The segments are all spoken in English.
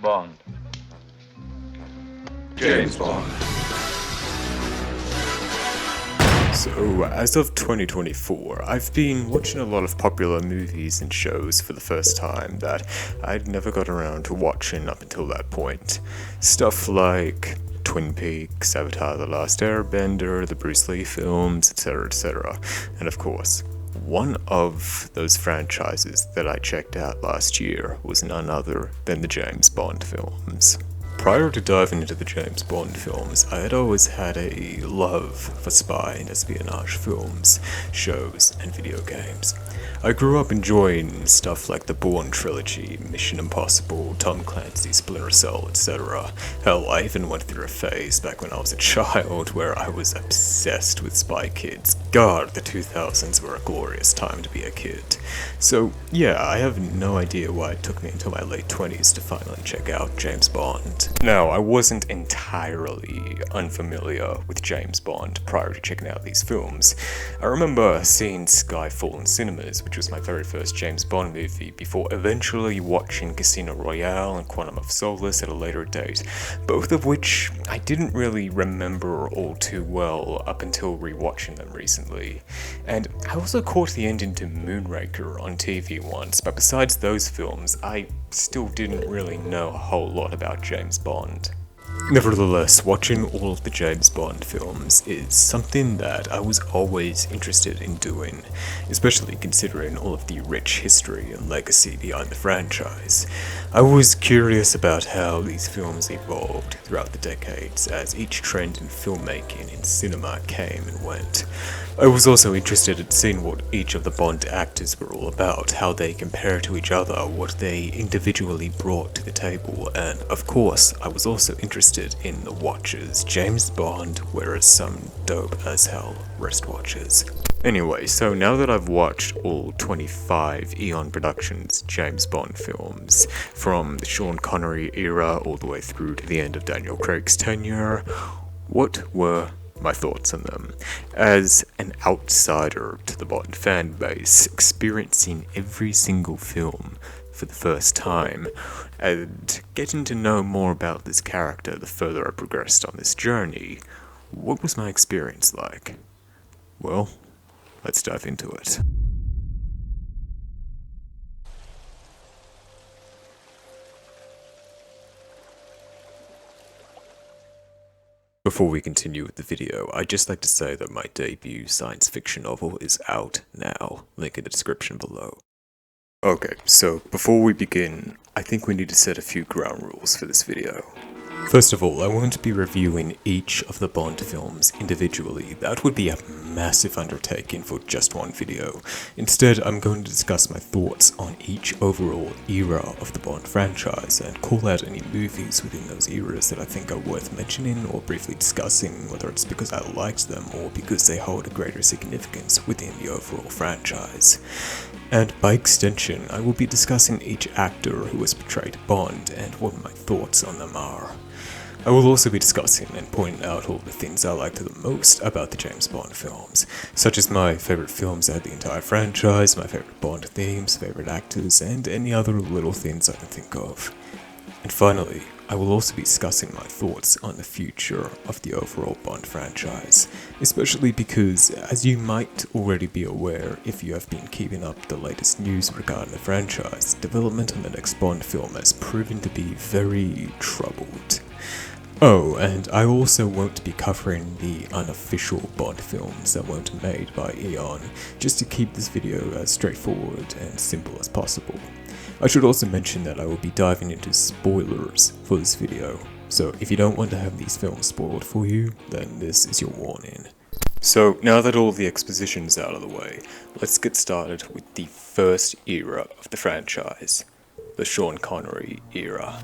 Bond. James Bond. So, as of 2024, I've been watching a lot of popular movies and shows for the first time that I'd never got around to watching up until that point. Stuff like Twin Peaks, Avatar: The Last Airbender, the Bruce Lee films, etc., etc. And of course, one of those franchises that I checked out last year was none other than the James Bond films. Prior to diving into the James Bond films, I had always had a love for spy and espionage films, shows, and video games. I grew up enjoying stuff like the Bourne trilogy, Mission Impossible, Tom Clancy's Splinter Cell, etc. Hell, I even went through a phase back when I was a child where I was obsessed with Spy Kids. God, the 2000s were a glorious time to be a kid. So, yeah, I have no idea why it took me until my late 20s to finally check out James Bond. Now, I wasn't entirely unfamiliar with James Bond prior to checking out these films. I remember seeing Skyfall in cinemas, which was my very first James Bond movie, before eventually watching Casino Royale and Quantum of Solace at a later date, both of which I didn't really remember all too well up until rewatching them recently. And I also caught the ending to Moonraker on TV once, but besides those films, I still didn't really know a whole lot about James Bond. Nevertheless, watching all of the James Bond films is something that I was always interested in doing, especially considering all of the rich history and legacy behind the franchise. I was curious about how these films evolved throughout the decades as each trend in filmmaking and cinema came and went. I was also interested in seeing what each of the Bond actors were all about, how they compare to each other, what they individually brought to the table, and of course, I was also interested in the watches. James Bond wears some dope as hell wristwatches. Anyway, so now that I've watched all 25 Eon Productions James Bond films, from the Sean Connery era all the way through to the end of Daniel Craig's tenure, what were my thoughts on them? As an outsider to the Bond fan base, experiencing every single film for the first time, and getting to know more about this character the further I progressed on this journey, what was my experience like? Well, let's dive into it. Before we continue with the video, I'd just like to say that my debut science fiction novel is out now, link in the description below. Okay, so before we begin, I think we need to set a few ground rules for this video. First of all, I won't be reviewing each of the Bond films individually. That would be a massive undertaking for just one video. Instead, I'm going to discuss my thoughts on each overall era of the Bond franchise and call out any movies within those eras that I think are worth mentioning or briefly discussing, whether it's because I liked them or because they hold a greater significance within the overall franchise. And by extension, I will be discussing each actor who has portrayed Bond and what my thoughts on them are. I will also be discussing and pointing out all the things I liked the most about the James Bond films, such as my favourite films out of the entire franchise, my favourite Bond themes, favourite actors, and any other little things I can think of. And finally, I will also be discussing my thoughts on the future of the overall Bond franchise, especially because, as you might already be aware if you have been keeping up the latest news regarding the franchise, development on the next Bond film has proven to be very troubled. Oh, and I also won't be covering the unofficial Bond films that weren't made by Eon, just to keep this video as straightforward and simple as possible. I should also mention that I will be diving into spoilers for this video, so if you don't want to have these films spoiled for you, then this is your warning. So now that all the exposition's out of the way, let's get started with the first era of the franchise, the Sean Connery era.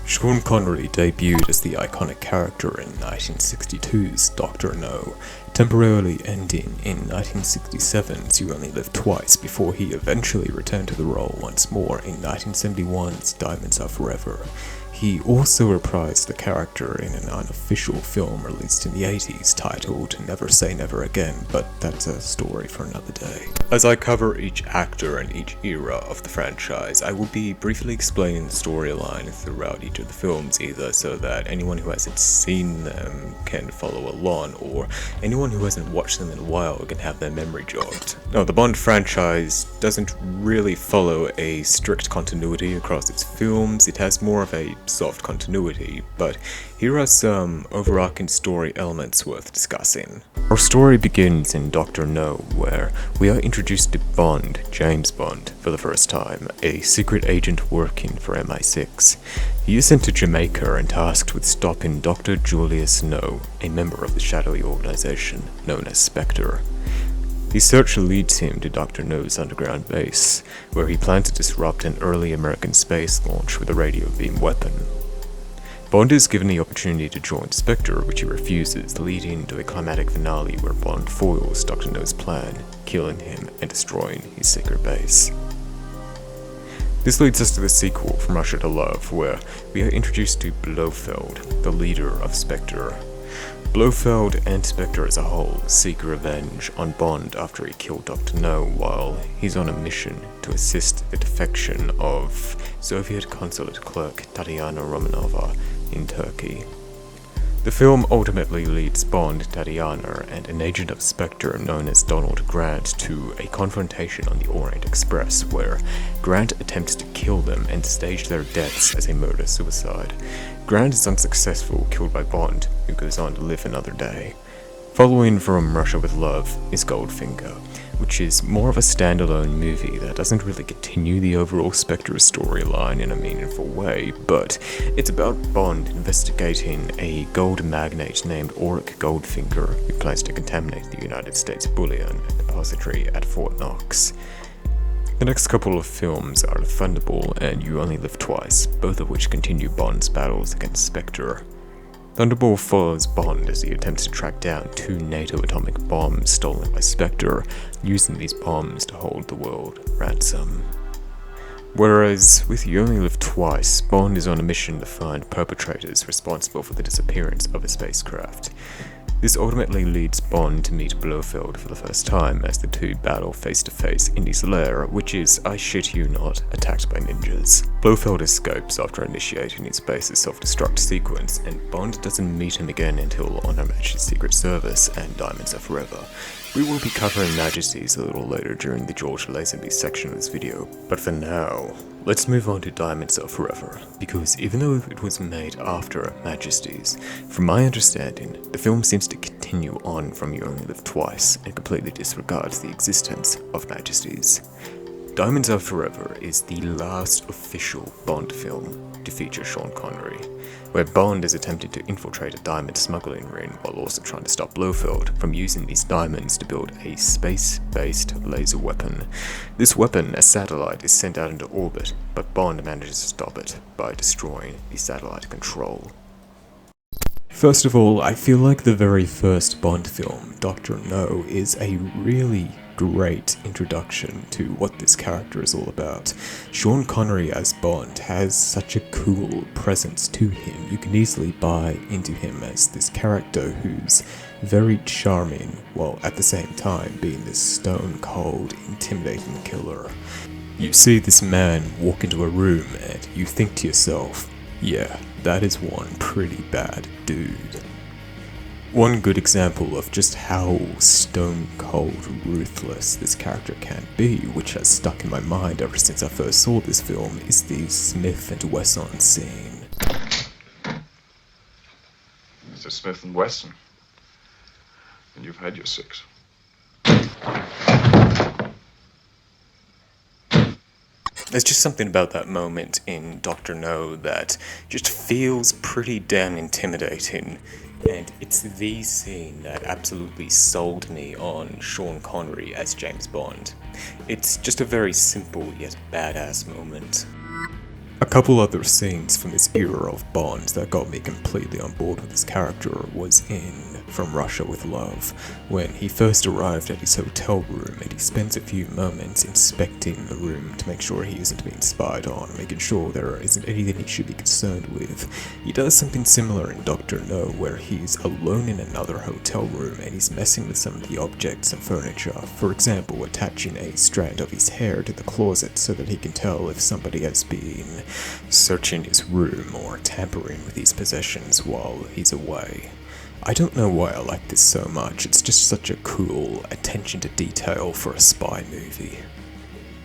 Sean Connery debuted as the iconic character in 1962's Dr. No, temporarily ending in 1967's You Only Live Twice before he eventually returned to the role once more in 1971's Diamonds Are Forever. he also reprised the character in an unofficial film released in the 80s titled Never Say Never Again, but that's a story for another day. As I cover each actor and each era of the franchise, I will be briefly explaining the storyline throughout each of the films, either so that anyone who hasn't seen them can follow along, or anyone who hasn't watched them in a while can have their memory jogged. Now, the Bond franchise doesn't really follow a strict continuity across its films. It has more of a soft continuity, but here are some overarching story elements worth discussing. Our story begins in Dr. No, where we are introduced to Bond, James Bond, for the first time, a secret agent working for MI6. He is sent to Jamaica and tasked with stopping Dr. Julius No, a member of the shadowy organization known as Spectre. His search leads him to Dr. No's underground base, where he plans to disrupt an early American space launch with a radio beam weapon. Bond is given the opportunity to join Spectre, which he refuses, leading to a climactic finale where Bond foils Dr. No's plan, killing him and destroying his secret base. This leads us to the sequel, From Russia to Love, where we are introduced to Blofeld, the leader of Spectre. Blofeld and Spectre as a whole seek revenge on Bond after he killed Dr. No while he's on a mission to assist the defection of Soviet consulate clerk Tatiana Romanova in Turkey. The film ultimately leads Bond, Tatiana, and an agent of Spectre known as Donald Grant to a confrontation on the Orient Express, where Grant attempts to kill them and stage their deaths as a murder-suicide. Grant is unsuccessful, killed by Bond, who goes on to live another day. Following From Russia with Love is Goldfinger, which is more of a standalone movie that doesn't really continue the overall Spectre storyline in a meaningful way, but it's about Bond investigating a gold magnate named Auric Goldfinger who plans to contaminate the United States bullion depository at Fort Knox. The next couple of films are Thunderball and You Only Live Twice, both of which continue Bond's battles against Spectre. Thunderball follows Bond as he attempts to track down 2 NATO atomic bombs stolen by Spectre, using these bombs to hold the world ransom. Whereas with You Only Live Twice, Bond is on a mission to find perpetrators responsible for the disappearance of a spacecraft. This ultimately leads Bond to meet Blofeld for the first time as the two battle face-to-face in his lair, which is, I shit you not, attacked by ninjas. Blofeld escapes after initiating his base's self-destruct sequence, and Bond doesn't meet him again until on Her Majesty's Secret Service and Diamonds Are Forever. We will be covering Majesties a little later during the George Lazenby section of this video, but for now, let's move on to Diamonds Are Forever, because even though it was made after Majesties, from my understanding, the film seems to continue on from You Only Live Twice and completely disregards the existence of Majesties. Diamonds Are Forever is the last official Bond film to feature Sean Connery, where Bond is attempting to infiltrate a diamond smuggling ring while also trying to stop Blofeld from using these diamonds to build a space-based laser weapon. This weapon, a satellite, is sent out into orbit, but Bond manages to stop it by destroying the satellite control. First of all, I feel like the very first Bond film, Dr. No, is a really great introduction to what this character is all about. Sean Connery as Bond has such a cool presence to him. You can easily buy into him as this character who's very charming, while at the same time being this stone-cold, intimidating killer. You see this man walk into a room and you think to yourself, yeah, that is one pretty bad dude. One good example of just how stone-cold ruthless this character can be, which has stuck in my mind ever since I first saw this film, is the Smith and Wesson scene. Mr. Smith and Wesson, and you've had your 6. There's just something about that moment in Dr. No that just feels pretty damn intimidating. And it's the scene that absolutely sold me on Sean Connery as James Bond. It's just a very simple yet badass moment. A couple other scenes from this era of Bond that got me completely on board with this character was in from Russia with Love, when he first arrived at his hotel room and he spends a few moments inspecting the room to make sure he isn't being spied on, making sure there isn't anything he should be concerned with. He does something similar in Dr. No, where he's alone in another hotel room and he's messing with some of the objects and furniture, for example attaching a strand of his hair to the closet so that he can tell if somebody has been searching his room or tampering with his possessions while he's away. I don't know why I like this so much, it's just such a cool attention to detail for a spy movie.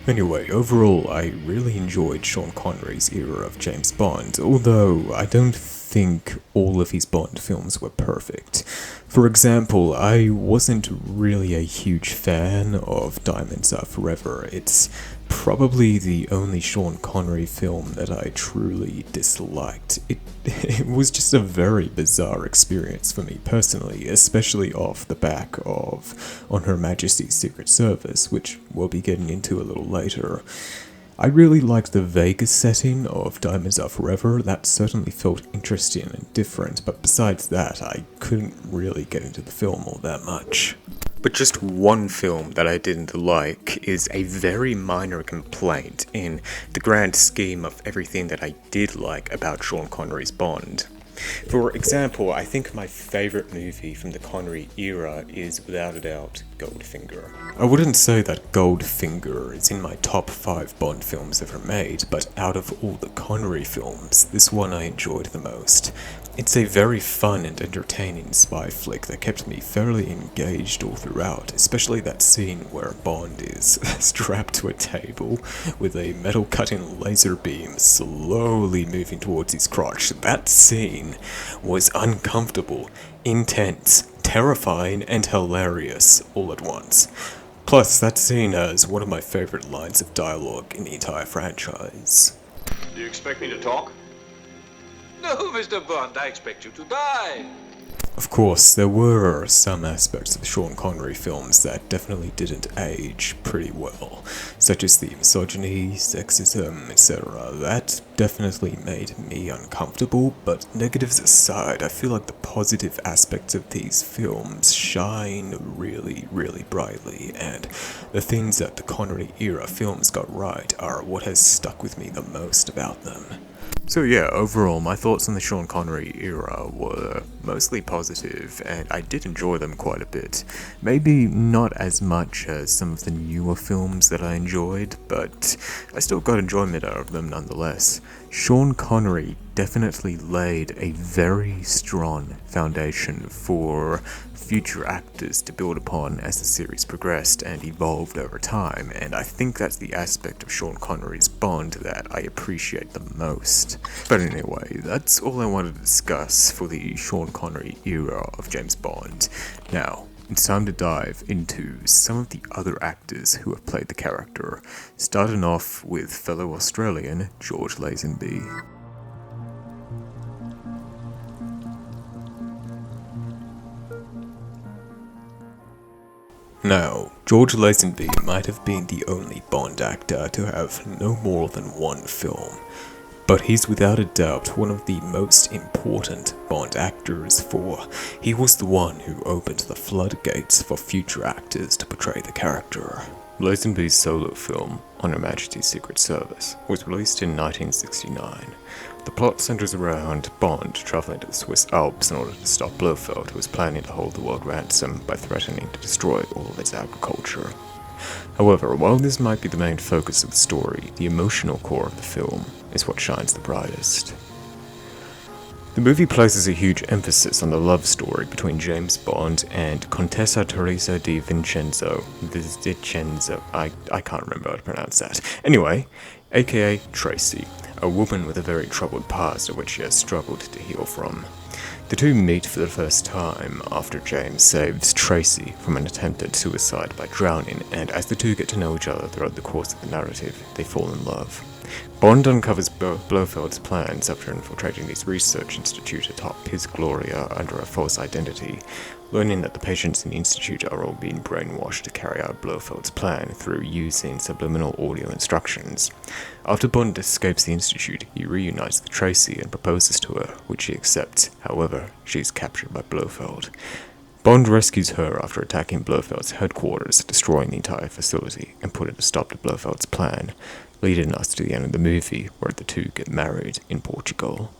Anyway, overall I really enjoyed Sean Connery's era of James Bond, although I don't think all of his Bond films were perfect. For example, I wasn't really a huge fan of Diamonds Are Forever. It's probably the only Sean Connery film that I truly disliked. It was just a very bizarre experience for me personally, especially off the back of On Her Majesty's Secret Service, which we'll be getting into a little later. I really liked the Vegas setting of Diamonds Are Forever. That certainly felt interesting and different, but besides that, I couldn't really get into the film all that much. But just one film that I didn't like is a very minor complaint in the grand scheme of everything that I did like about Sean Connery's Bond. For example, I think my favourite movie from the Connery era is without a doubt Goldfinger. I wouldn't say that Goldfinger is in my top 5 Bond films ever made, but out of all the Connery films, this one I enjoyed the most. It's a very fun and entertaining spy flick that kept me fairly engaged all throughout, especially that scene where Bond is strapped to a table with a metal-cutting laser beam slowly moving towards his crotch. That scene was uncomfortable, intense, terrifying, and hilarious all at once. Plus, that scene has one of my favorite lines of dialogue in the entire franchise. Do you expect me to talk? No, Mr. Bond, I expect you to die. Of course, there were some aspects of the Sean Connery films that definitely didn't age pretty well, such as the misogyny, sexism, etc. That definitely made me uncomfortable, but negatives aside, I feel like the positive aspects of these films shine really, really brightly, and the things that the Connery era films got right are what has stuck with me the most about them. So yeah, overall, my thoughts on the Sean Connery era were mostly positive, and I did enjoy them quite a bit. Maybe not as much as some of the newer films that I enjoyed, but I still got enjoyment out of them nonetheless. Sean Connery definitely laid a very strong foundation for future actors to build upon as the series progressed and evolved over time, and I think that's the aspect of Sean Connery's Bond that I appreciate the most. But anyway, that's all I wanted to discuss for the Sean Connery era of James Bond. Now, it's time to dive into some of the other actors who have played the character, starting off with fellow Australian George Lazenby. Now, George Lazenby might have been the only Bond actor to have no more than one film, but he's without a doubt one of the most important Bond actors, for he was the one who opened the floodgates for future actors to portray the character. Lazenby's solo film, On Her Majesty's Secret Service, was released in 1969. The plot centers around Bond traveling to the Swiss Alps in order to stop Blofeld, who was planning to hold the world ransom by threatening to destroy all of its agriculture. However, while this might be the main focus of the story, the emotional core of the film is what shines the brightest. The movie places a huge emphasis on the love story between James Bond and Contessa Teresa di Vincenzo. I can't remember how to pronounce that. Anyway, aka Tracy, a woman with a very troubled past of which she has struggled to heal from. The two meet for the first time after James saves Tracy from an attempted suicide by drowning, and as the two get to know each other throughout the course of the narrative, they fall in love. Bond uncovers Blofeld's plans after infiltrating his research institute atop Piz Gloria under a false identity, learning that the patients in the institute are all being brainwashed to carry out Blofeld's plan through using subliminal audio instructions. After Bond escapes the institute, he reunites with Tracy and proposes to her, which she accepts. However, she is captured by Blofeld. Bond rescues her after attacking Blofeld's headquarters, destroying the entire facility, and putting a stop to Blofeld's plan, leading us to the end of the movie, where the two get married in Portugal.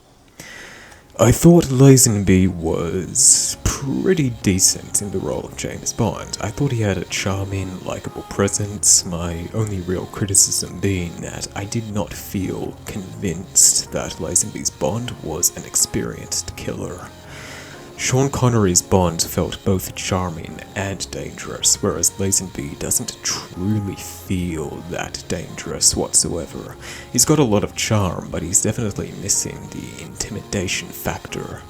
I thought Lazenby was pretty decent in the role of James Bond. I thought he had a charming, likable presence, my only real criticism being that I did not feel convinced that Lazenby's Bond was an experienced killer. Sean Connery's Bond felt both charming and dangerous, whereas Lazenby doesn't truly feel that dangerous whatsoever. He's got a lot of charm, but he's definitely missing the intimidation factor.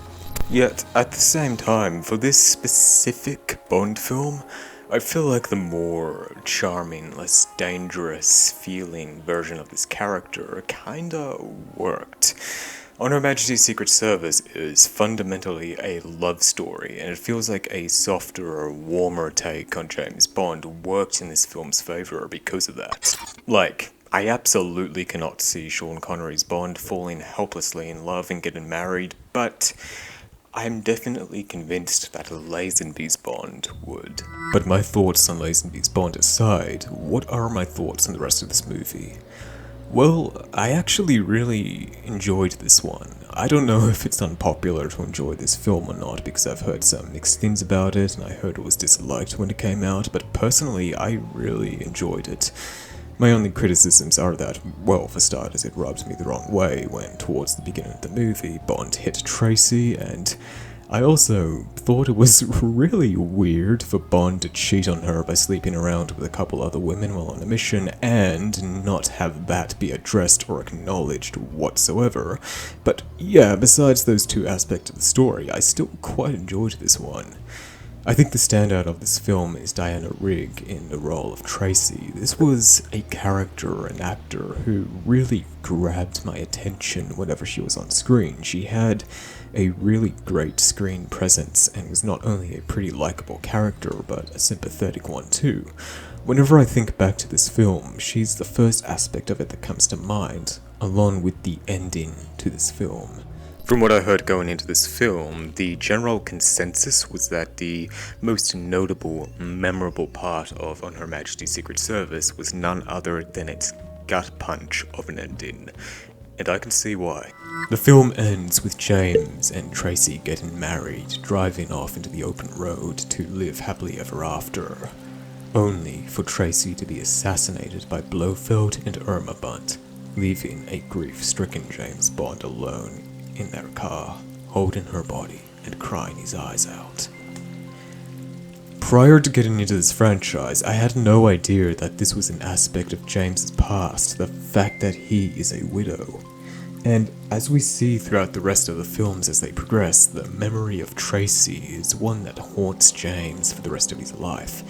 Yet, at the same time, for this specific Bond film, I feel like the more charming, less dangerous feeling version of this character kinda worked. On Her Majesty's Secret Service is fundamentally a love story, and it feels like a softer, warmer take on James Bond worked in this film's favor because of that. Like, I absolutely cannot see Sean Connery's Bond falling helplessly in love and getting married, but I'm definitely convinced that Lazenby's Bond would. But my thoughts on Lazenby's Bond aside, what are my thoughts on the rest of this movie? Well, I actually really enjoyed this one. I don't know if it's unpopular to enjoy this film or not, because I've heard some mixed things about it, and I heard it was disliked when it came out, but personally, I really enjoyed it. My only criticisms are that, well, for starters, it rubbed me the wrong way when, towards the beginning of the movie, Bond hit Tracy, and I also thought it was really weird for Bond to cheat on her by sleeping around with a couple other women while on a mission and not have that be addressed or acknowledged whatsoever. But yeah, besides those two aspects of the story, I still quite enjoyed this one. I think the standout of this film is Diana Rigg in the role of Tracy. This was a character, an actor, who really grabbed my attention whenever she was on screen. She had a really great screen presence and was not only a pretty likable character, but a sympathetic one too. Whenever I think back to this film, she's the first aspect of it that comes to mind, along with the ending to this film. From what I heard going into this film, the general consensus was that the most notable, memorable part of On Her Majesty's Secret Service was none other than its gut punch of an ending, and I can see why. The film ends with James and Tracy getting married, driving off into the open road to live happily ever after, only for Tracy to be assassinated by Blofeld and Irma Bunt, leaving a grief-stricken James Bond alone in their car, holding her body and crying his eyes out. Prior to getting into this franchise, I had no idea that this was an aspect of James's past, the fact that he is a widow. And as we see throughout the rest of the films as they progress, the memory of Tracy is one that haunts James for the rest of his life.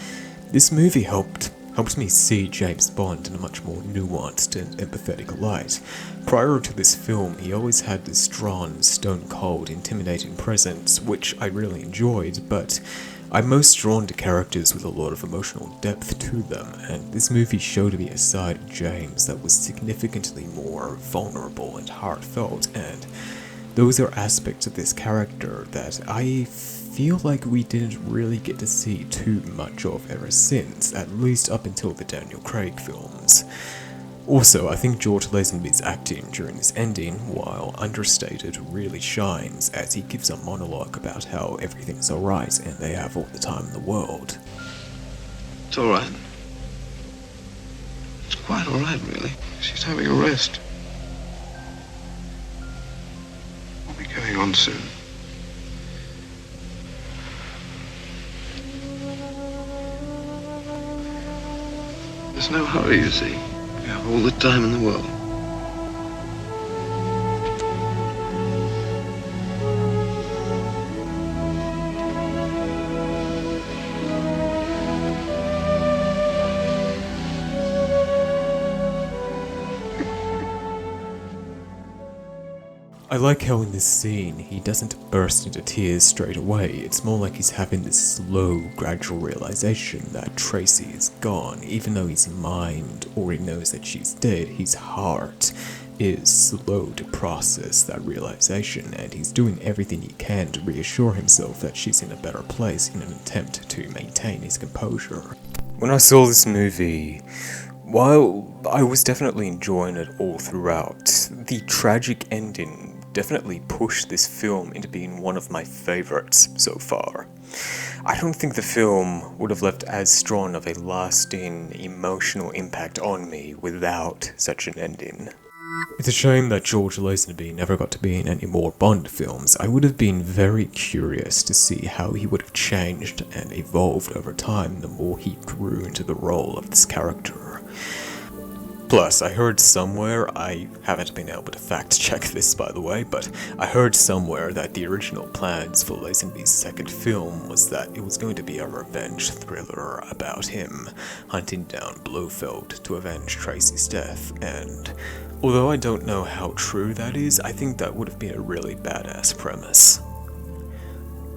This movie helped me see James Bond in a much more nuanced and empathetic light. Prior to this film, he always had this strong, stone-cold, intimidating presence, which I really enjoyed, but I'm most drawn to characters with a lot of emotional depth to them, and this movie showed me a side of James that was significantly more vulnerable and heartfelt, and those are aspects of this character that I feel like we didn't really get to see too much of ever since, at least up until the Daniel Craig films. Also, I think George Lazenby's acting during this ending, while understated, really shines as he gives a monologue about how everything's alright and they have all the time in the world. It's alright. It's quite alright, really. She's having a rest. We'll be going on soon. There's no hurry, you see. We have all the time in the world. I like how in this scene, he doesn't burst into tears straight away. It's more like he's having this slow, gradual realization that Tracy is gone. Even though his mind already knows that she's dead, his heart is slow to process that realization, and he's doing everything he can to reassure himself that she's in a better place in an attempt to maintain his composure. When I saw this movie, while I was definitely enjoying it all throughout, the tragic ending definitely pushed this film into being one of my favorites so far. I don't think the film would have left as strong of a lasting emotional impact on me without such an ending. It's a shame that George Lazenby never got to be in any more Bond films. I would have been very curious to see how he would have changed and evolved over time the more he grew into the role of this character. Plus, I heard somewhere, I haven't been able to fact check this by the way, but I heard somewhere that the original plans for Lazenby's second film was that it was going to be a revenge thriller about him hunting down Blofeld to avenge Tracy's death, and although I don't know how true that is, I think that would have been a really badass premise.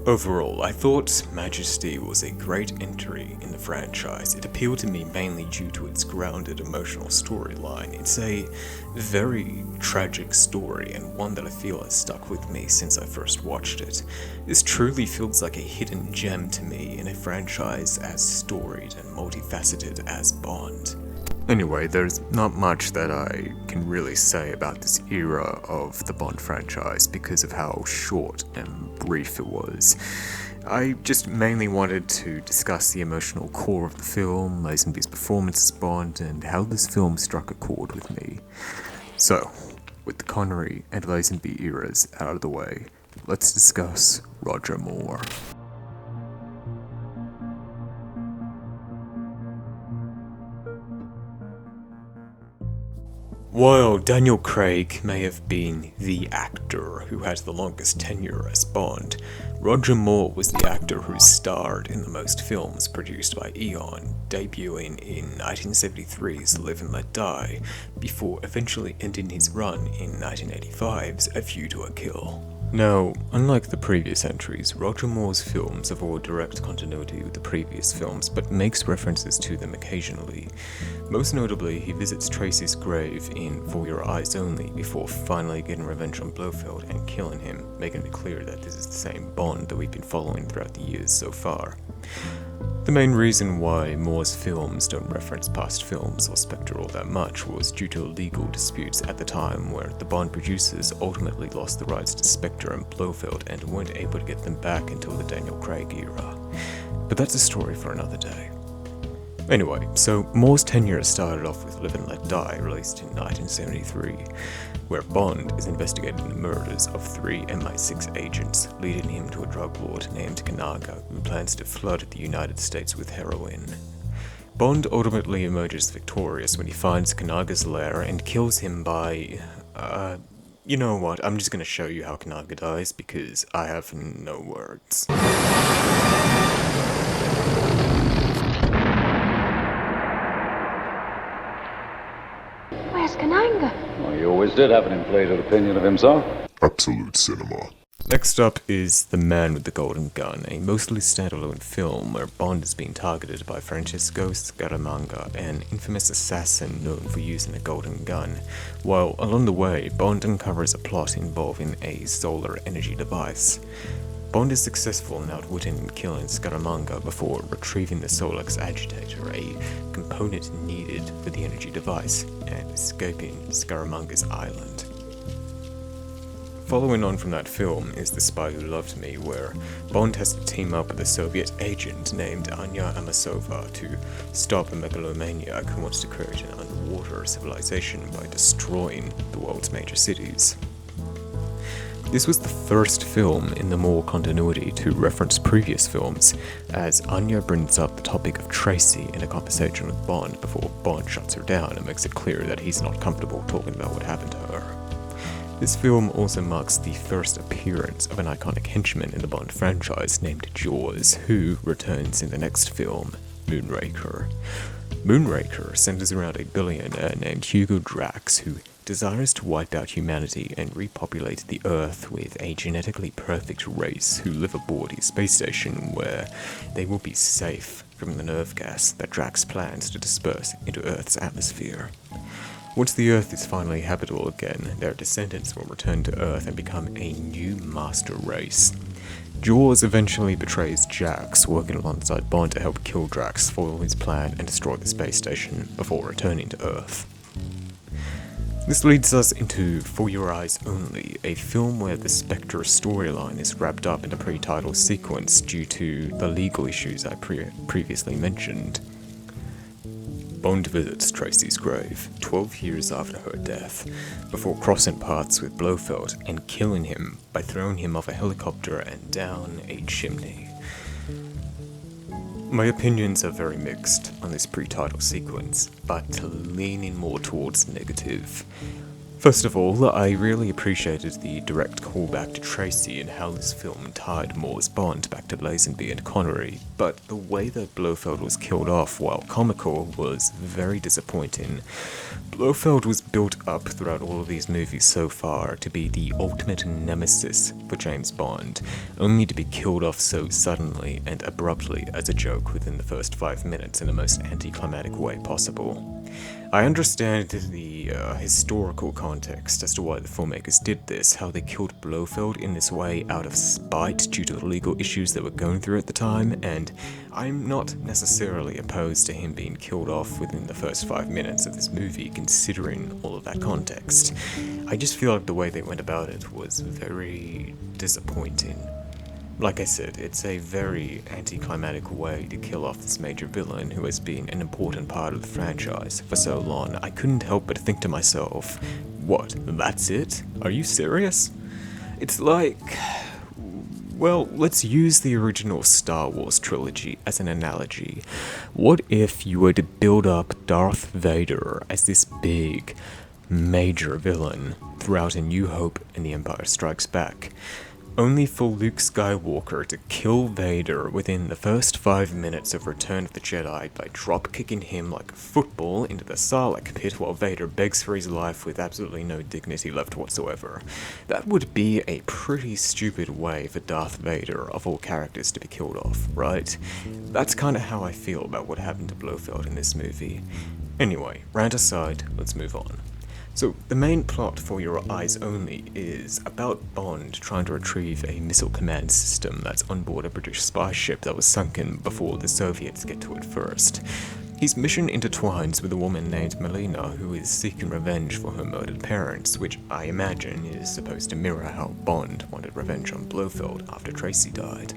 Overall, I thought Majesty was a great entry in the franchise. It appealed to me mainly due to its grounded emotional storyline. It's a very tragic story, and one that I feel has stuck with me since I first watched it. This truly feels like a hidden gem to me in a franchise as storied and multifaceted as Bond. Anyway, there's not much that I can really say about this era of the Bond franchise because of how short and brief it was. I just mainly wanted to discuss the emotional core of the film, Lazenby's performance as Bond, and how this film struck a chord with me. So, with the Connery and Lazenby eras out of the way, let's discuss Roger Moore. While Daniel Craig may have been the actor who had the longest tenure as Bond, Roger Moore was the actor who starred in the most films produced by Eon, debuting in 1973's Live and Let Die, before eventually ending his run in 1985's A View to a Kill. Now, unlike the previous entries, Roger Moore's films avoid direct continuity with the previous films, but makes references to them occasionally. Most notably, he visits Tracy's grave in For Your Eyes Only before finally getting revenge on Blofeld and killing him, making it clear that this is the same Bond that we've been following throughout the years so far. The main reason why Moore's films don't reference past films or Spectre all that much was due to legal disputes at the time where the Bond producers ultimately lost the rights to Spectre and Blofeld and weren't able to get them back until the Daniel Craig era. But that's a story for another day. Anyway, so Moore's tenure started off with Live and Let Die, released in 1973, where Bond is investigating the murders of 3 MI6 agents, leading him to a drug lord named Kanaga, who plans to flood the United States with heroin. Bond ultimately emerges victorious when he finds Kanaga's lair and kills him by, you know what, I'm just gonna show you how Kanaga dies because I have no words. Where's Kananga? Well, he always did have an inflated opinion of himself. Absolute cinema. Next up is The Man with the Golden Gun, a mostly standalone film where Bond is being targeted by Francesco Scaramanga, an infamous assassin known for using a golden gun, while along the way, Bond uncovers a plot involving a solar energy device. Bond is successful in outwitting and killing Scaramanga before retrieving the Solex agitator, a component needed for the energy device, and escaping Scaramanga's island. Following on from that film is The Spy Who Loved Me, where Bond has to team up with a Soviet agent named Anya Amasova to stop a megalomaniac who wants to create an underwater civilization by destroying the world's major cities. This was the first film in the Moore continuity to reference previous films, as Anya brings up the topic of Tracy in a conversation with Bond before Bond shuts her down and makes it clear that he's not comfortable talking about what happened to her. This film also marks the first appearance of an iconic henchman in the Bond franchise named Jaws, who returns in the next film, Moonraker. Moonraker centers around a billionaire named Hugo Drax who desires to wipe out humanity and repopulate the Earth with a genetically perfect race who live aboard his space station where they will be safe from the nerve gas that Drax plans to disperse into Earth's atmosphere. Once the Earth is finally habitable again, their descendants will return to Earth and become a new master race. Jaws eventually betrays Jax, working alongside Bond to help kill Drax, foil his plan, and destroy the space station before returning to Earth. This leads us into For Your Eyes Only, a film where the Spectre storyline is wrapped up in a pre-title sequence due to the legal issues I previously mentioned. Bond visits Tracy's grave, 12 years after her death, before crossing paths with Blofeld and killing him by throwing him off a helicopter and down a chimney. My opinions are very mixed on this pre-title sequence, but leaning more towards negative. First of all, I really appreciated the direct callback to Tracy and how this film tied Moore's Bond back to Lazenby and Connery, but the way that Blofeld was killed off, while comical, was very disappointing. Blofeld was built up throughout all of these movies so far to be the ultimate nemesis for James Bond, only to be killed off so suddenly and abruptly as a joke within the first 5 minutes in the most anticlimactic way possible. I understand the historical context as to why the filmmakers did this, how they killed Blofeld in this way out of spite due to the legal issues they were going through at the time, and I'm not necessarily opposed to him being killed off within the first 5 minutes of this movie, considering all of that context. I just feel like the way they went about it was very disappointing. Like I said, it's a very anticlimactic way to kill off this major villain who has been an important part of the franchise for so long. I couldn't help but think to myself, what, that's it? Are you serious? It's like, well, let's use the original Star Wars trilogy as an analogy. What if you were to build up Darth Vader as this big, major villain throughout A New Hope and The Empire Strikes Back, only for Luke Skywalker to kill Vader within the first 5 minutes of Return of the Jedi by drop-kicking him like a football into the Sarlacc pit while Vader begs for his life with absolutely no dignity left whatsoever. That would be a pretty stupid way for Darth Vader, of all characters, to be killed off, right? That's kinda how I feel about what happened to Blofeld in this movie. Anyway, rant aside, let's move on. So, the main plot for Your Eyes Only is about Bond trying to retrieve a missile command system that's on board a British spy ship that was sunken before the Soviets get to it first. His mission intertwines with a woman named Melina who is seeking revenge for her murdered parents, which I imagine is supposed to mirror how Bond wanted revenge on Blofeld after Tracy died.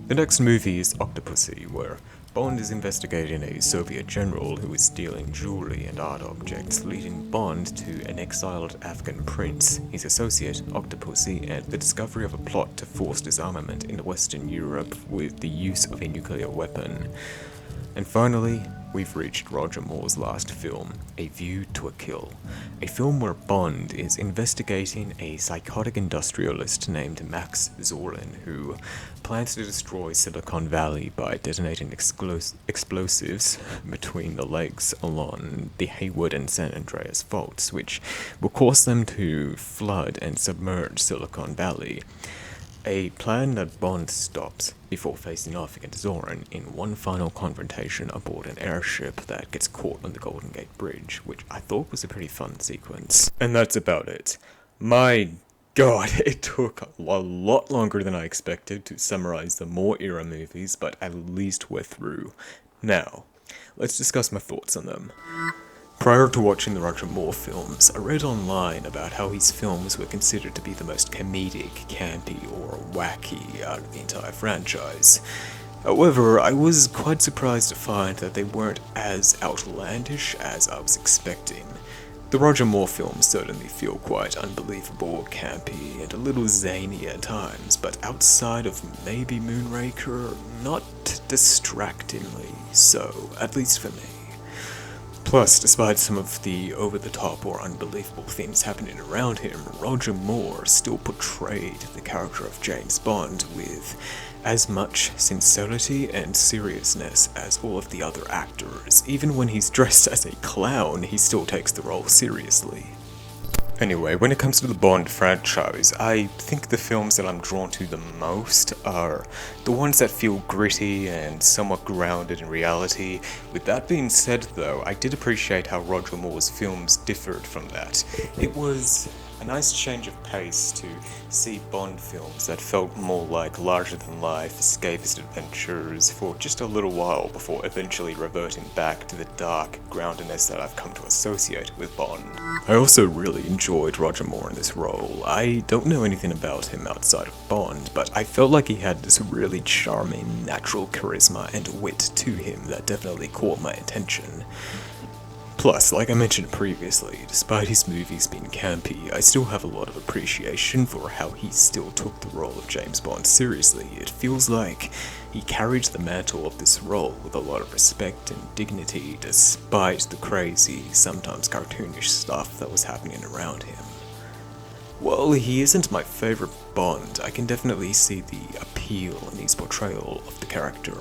The next movie is Octopussy, where Bond is investigating a Soviet general who is stealing jewelry and art objects, leading Bond to an exiled Afghan prince, his associate, Octopussy, and the discovery of a plot to force disarmament in Western Europe with the use of a nuclear weapon. And finally, we've reached Roger Moore's last film, A View to a Kill, a film where Bond is investigating a psychotic industrialist named Max Zorlin who plans to destroy Silicon Valley by detonating explosives between the lakes along the Hayward and San Andreas faults, which will cause them to flood and submerge Silicon Valley. A plan that Bond stops before facing off against Zorin in one final confrontation aboard an airship that gets caught on the Golden Gate Bridge, which I thought was a pretty fun sequence. And that's about it. My God, it took a lot longer than I expected to summarize the Moore era movies, but at least we're through. Now, let's discuss my thoughts on them. Prior to watching the Roger Moore films, I read online about how his films were considered to be the most comedic, campy, or wacky out of the entire franchise. However, I was quite surprised to find that they weren't as outlandish as I was expecting. The Roger Moore films certainly feel quite unbelievable, campy, and a little zany at times, but outside of maybe Moonraker, not distractingly so, at least for me. Plus, despite some of the over-the-top or unbelievable things happening around him, Roger Moore still portrayed the character of James Bond with as much sincerity and seriousness as all of the other actors. Even when he's dressed as a clown, he still takes the role seriously. Anyway, when it comes to the Bond franchise, I think the films that I'm drawn to the most are the ones that feel gritty and somewhat grounded in reality. With that being said though, I did appreciate how Roger Moore's films differed from that. It was a nice change of pace to see Bond films that felt more like larger-than-life escapist adventures for just a little while before eventually reverting back to the dark groundedness that I've come to associate with Bond. I also really enjoyed Roger Moore in this role. I don't know anything about him outside of Bond, but I felt like he had this really charming, natural charisma and wit to him that definitely caught my attention. Plus, like I mentioned previously, despite his movies being campy, I still have a lot of appreciation for how he still took the role of James Bond seriously. It feels like he carried the mantle of this role with a lot of respect and dignity, despite the crazy, sometimes cartoonish stuff that was happening around him. While he isn't my favorite Bond, I can definitely see the appeal in his portrayal of the character.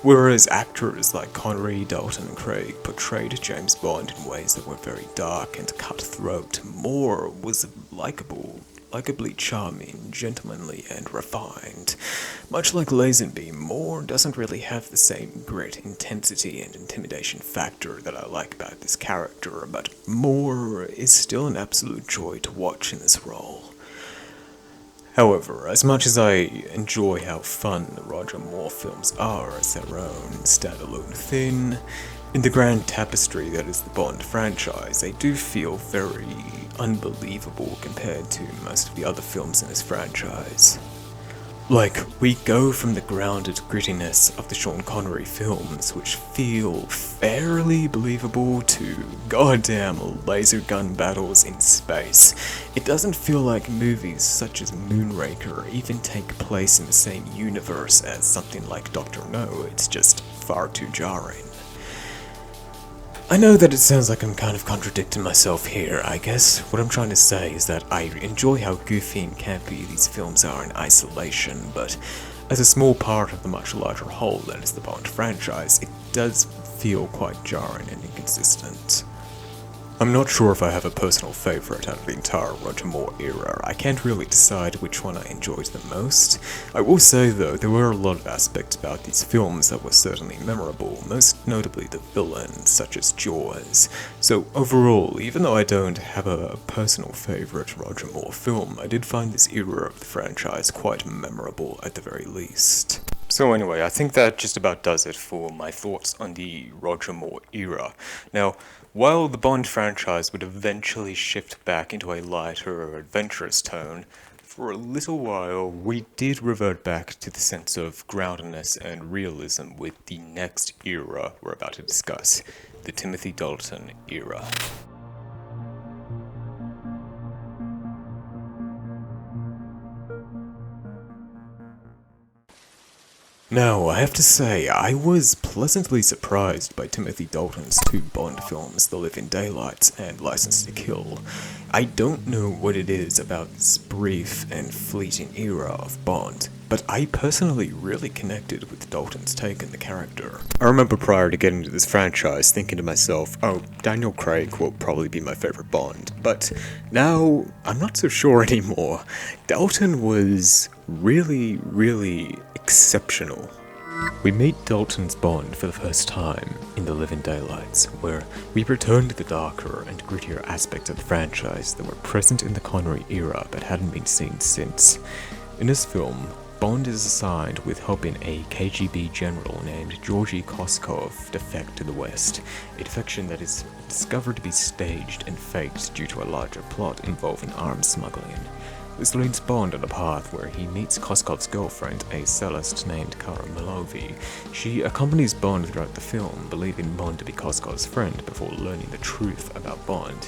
Whereas actors like Connery, Dalton, and Craig portrayed James Bond in ways that were very dark and cutthroat, Moore was likably charming, gentlemanly, and refined. Much like Lazenby, Moore doesn't really have the same grit, intensity, and intimidation factor that I like about this character, but Moore is still an absolute joy to watch in this role. However, as much as I enjoy how fun the Roger Moore films are as their own standalone thing, in the grand tapestry that is the Bond franchise, they do feel very unbelievable compared to most of the other films in this franchise. Like, we go from the grounded grittiness of the Sean Connery films, which feel fairly believable, to goddamn laser gun battles in space. It doesn't feel like movies such as Moonraker even take place in the same universe as something like Dr. No. It's just far too jarring. I know that it sounds like I'm kind of contradicting myself here. I guess what I'm trying to say is that I enjoy how goofy and campy these films are in isolation, but as a small part of the much larger whole that is the Bond franchise, it does feel quite jarring and inconsistent. I'm not sure if I have a personal favourite out of the entire Roger Moore era. I can't really decide which one I enjoyed the most. I will say though, there were a lot of aspects about these films that were certainly memorable, most notably the villains, such as Jaws. So overall, even though I don't have a personal favourite Roger Moore film, I did find this era of the franchise quite memorable at the very least. So anyway, I think that just about does it for my thoughts on the Roger Moore era. Now, while the Bond franchise would eventually shift back into a lighter, adventurous tone, for a little while we did revert back to the sense of groundedness and realism with the next era we're about to discuss, the Timothy Dalton era. Now, I have to say, I was pleasantly surprised by Timothy Dalton's two Bond films, The Living Daylights and License to Kill. I don't know what it is about this brief and fleeting era of Bond, but I personally really connected with Dalton's take on the character. I remember prior to getting into this franchise thinking to myself, oh, Daniel Craig will probably be my favorite Bond, but now I'm not so sure anymore. Dalton was really exceptional. We meet Dalton's Bond for the first time in The Living Daylights, where we return to the darker and grittier aspects of the franchise that were present in the Connery era but hadn't been seen since. In this film, Bond is assigned with helping a KGB general named Georgy Koskov defect to the West, a defection that is discovered to be staged and faked due to a larger plot involving arms smuggling. This leads Bond on a path where he meets Koskov's girlfriend, a cellist named Kara Milovi. She accompanies Bond throughout the film, believing Bond to be Koskov's friend before learning the truth about Bond.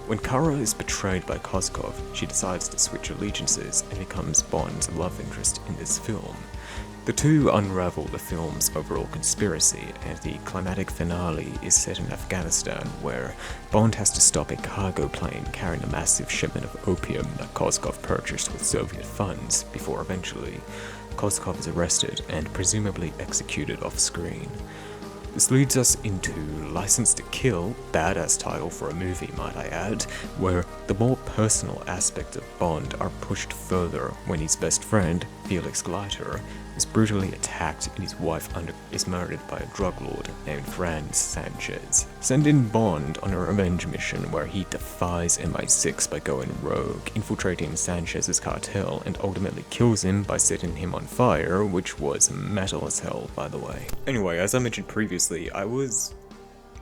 When Kara is betrayed by Koskov, she decides to switch allegiances and becomes Bond's love interest in this film. The two unravel the film's overall conspiracy, and the climatic finale is set in Afghanistan, where Bond has to stop a cargo plane carrying a massive shipment of opium that Koskov purchased with Soviet funds, before eventually Koskov is arrested and presumably executed off-screen. This leads us into License to Kill, badass title for a movie might I add, where the more personal aspects of Bond are pushed further when his best friend, Felix Leiter, is brutally attacked and his wife is murdered by a drug lord named Franz Sanchez. Sending Bond on a revenge mission where he defies MI6 by going rogue, infiltrating Sanchez's cartel, and ultimately kills him by setting him on fire, which was metal as hell, by the way. Anyway, as I mentioned previously, I was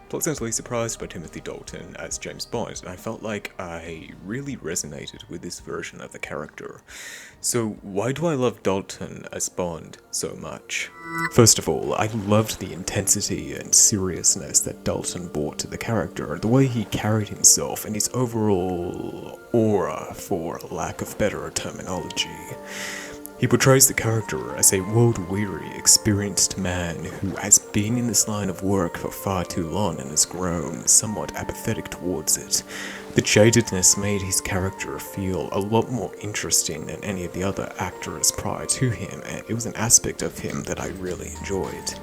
pleasantly surprised by Timothy Dalton as James Bond, and I felt like I really resonated with this version of the character. So why do I love Dalton as Bond so much? First of all, I loved the intensity and seriousness that Dalton brought to the character, the way he carried himself, and his overall aura, for lack of better terminology. He portrays the character as a world-weary, experienced man who has been in this line of work for far too long and has grown somewhat apathetic towards it. The jadedness made his character feel a lot more interesting than any of the other actors prior to him, and it was an aspect of him that I really enjoyed.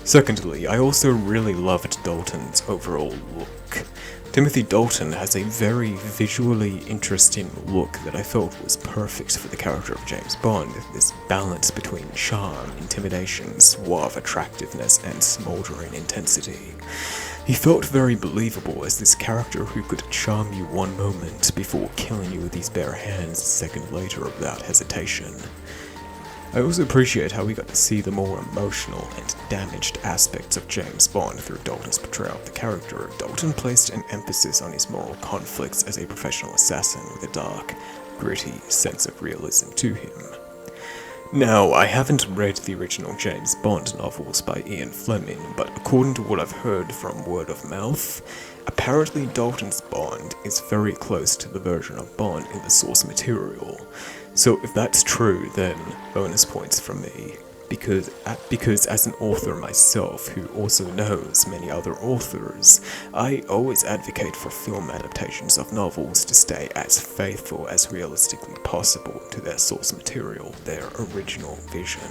Secondly, I also really loved Dalton's overall look. Timothy Dalton has a very visually interesting look that I felt was perfect for the character of James Bond, this balance between charm, intimidation, suave attractiveness, and smoldering intensity. He felt very believable as this character who could charm you one moment before killing you with his bare hands a second later without hesitation. I also appreciate how we got to see the more emotional and damaged aspects of James Bond through Dalton's portrayal of the character. Dalton placed an emphasis on his moral conflicts as a professional assassin with a dark, gritty sense of realism to him. Now, I haven't read the original James Bond novels by Ian Fleming, but according to what I've heard from word of mouth, apparently Dalton's Bond is very close to the version of Bond in the source material. So if that's true, then bonus points from me, because as an author myself who also knows many other authors, I always advocate for film adaptations of novels to stay as faithful as realistically possible to their source material, their original vision.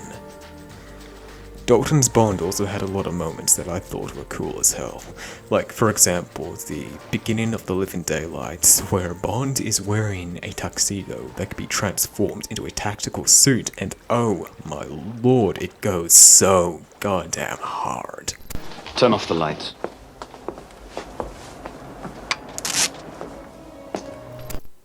Dalton's Bond also had a lot of moments that I thought were cool as hell. Like, for example, the beginning of The Living Daylights, where Bond is wearing a tuxedo that could be transformed into a tactical suit, and oh my lord, it goes so goddamn hard. Turn off the lights.